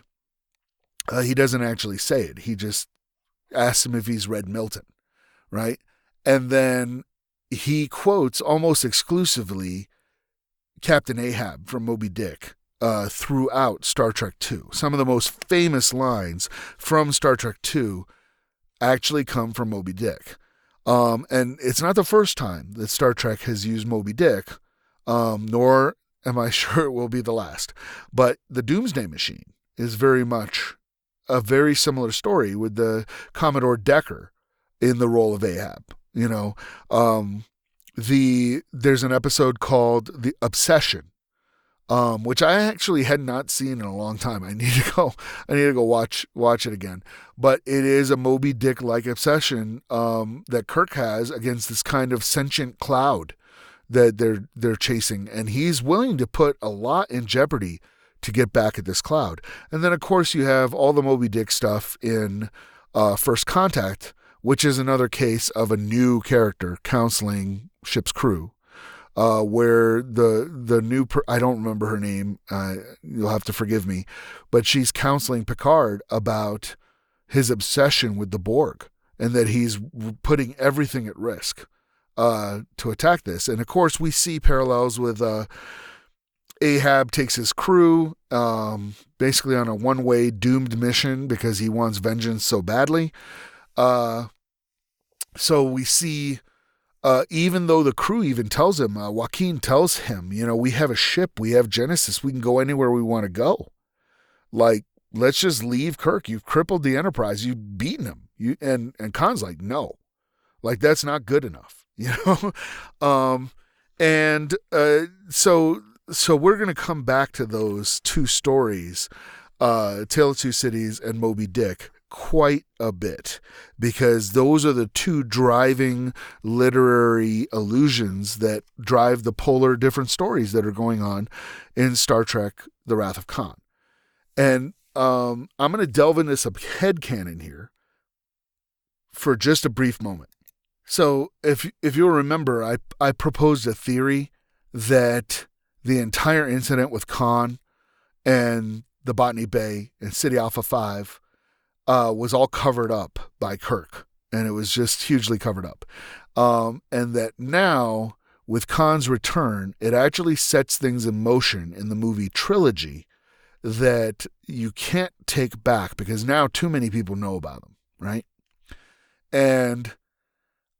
doesn't actually say it. He just asks him if he's read Milton, right? And then he quotes almost exclusively Captain Ahab from Moby Dick throughout Star Trek II. Some of the most famous lines from Star Trek II actually come from Moby Dick. And it's not the first time that Star Trek has used Moby Dick, nor am I sure it will be the last. But the Doomsday Machine is very much a very similar story with the Commodore Decker in the role of Ahab. There's an episode called The Obsession, which I actually had not seen in a long time. I need to go watch it again. But it is a Moby Dick-like obsession that Kirk has against this kind of sentient cloud that they're chasing, and he's willing to put a lot in jeopardy to get back at this cloud. And then, of course, you have all the Moby Dick stuff in First Contact, which is another case of a new character counseling ship's crew, where the new I don't remember her name. You'll have to forgive me, but she's counseling Picard about his obsession with the Borg and that he's putting everything at risk to attack this. And of course, we see parallels with Ahab takes his crew basically on a one-way doomed mission because he wants vengeance so badly. So we see, even though the crew even tells him, Joaquin tells him, we have a ship, we have Genesis, we can go anywhere we want to go. Like, let's just leave Kirk. You've crippled the Enterprise. You've beaten him. And Khan's like, no, like that's not good enough, So we're going to come back to those two stories, Tale of Two Cities and Moby Dick, quite a bit, because those are the two driving literary illusions that drive the polar different stories that are going on in Star Trek, The Wrath of Khan. And I'm going to delve into some headcanon here for just a brief moment. So if you'll remember, I proposed a theory that the entire incident with Khan and the Botany Bay and City Alpha 5 was all covered up by Kirk and it was just hugely covered up. And that now, with Khan's return, it actually sets things in motion in the movie trilogy that you can't take back because now too many people know about them, right? And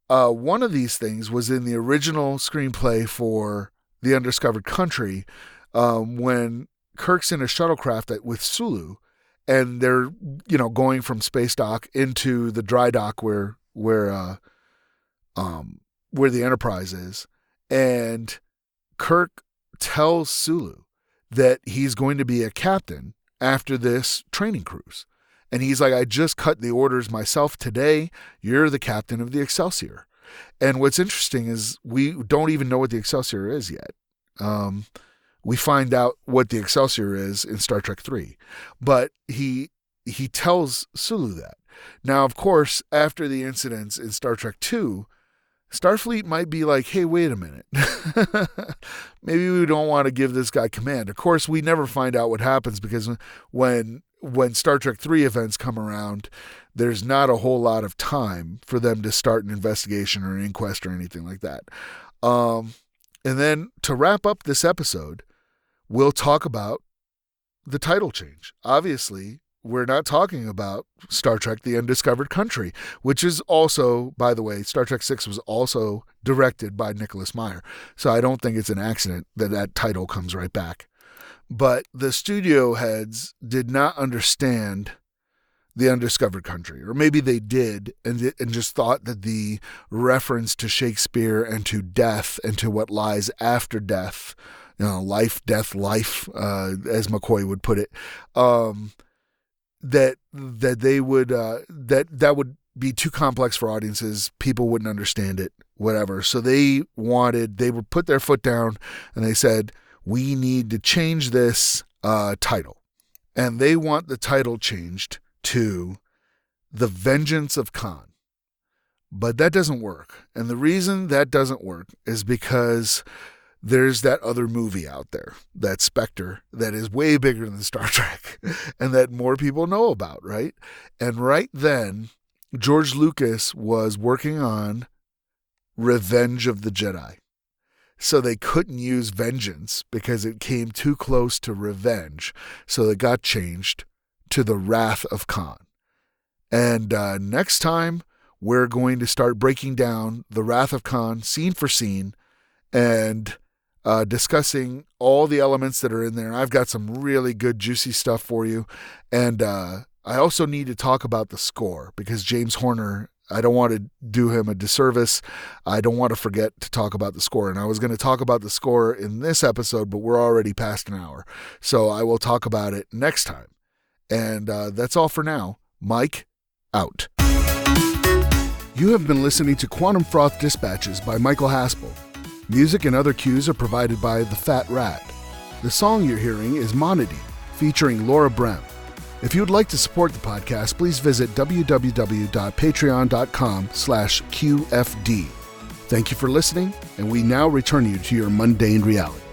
one of these things was in the original screenplay for The Undiscovered Country, when Kirk's in a shuttlecraft with Sulu, and they're going from space dock into the dry dock where the Enterprise is, and Kirk tells Sulu that he's going to be a captain after this training cruise. And he's like, I just cut the orders myself today. You're the captain of the Excelsior. And what's interesting is we don't even know what the Excelsior is yet. We find out what the Excelsior is in Star Trek 3. But he tells Sulu that. Now, of course, after the incidents in Star Trek 2, Starfleet might be like, hey, wait a minute. Maybe we don't want to give this guy command. Of course, we never find out what happens because when Star Trek 3 events come around, there's not a whole lot of time for them to start an investigation or an inquest or anything like that. And then to wrap up this episode, we'll talk about the title change. Obviously, we're not talking about Star Trek The Undiscovered Country, which is also, by the way, Star Trek 6 was also directed by Nicholas Meyer. So I don't think it's an accident that title comes right back. But the studio heads did not understand The Undiscovered Country, or maybe they did and just thought that the reference to Shakespeare and to death and to what lies after death, life, death, life, as McCoy would put it, that they would that would be too complex for audiences. People wouldn't understand it, whatever. So they would put their foot down and they said, we need to change this title. And they want the title changed to The Vengeance of Khan. But that doesn't work. And the reason that doesn't work is because there's that other movie out there, that Spectre, that is way bigger than Star Trek and that more people know about, right? And right then, George Lucas was working on Revenge of the Jedi. So they couldn't use vengeance because it came too close to revenge. So it got changed to The Wrath of Khan. And next time, we're going to start breaking down The Wrath of Khan scene for scene and discussing all the elements that are in there. I've got some really good, juicy stuff for you. And I also need to talk about the score because James Horner, I don't want to do him a disservice. I don't want to forget to talk about the score. And I was going to talk about the score in this episode, but we're already past an hour. So I will talk about it next time. And that's all for now. Mike, out. You have been listening to Quantum Froth Dispatches by Michael Haspel. Music and other cues are provided by The Fat Rat. The song you're hearing is Monody, featuring Laura Brem. If you would like to support the podcast, please visit www.patreon.com/QFD. Thank you for listening, and we now return you to your mundane reality.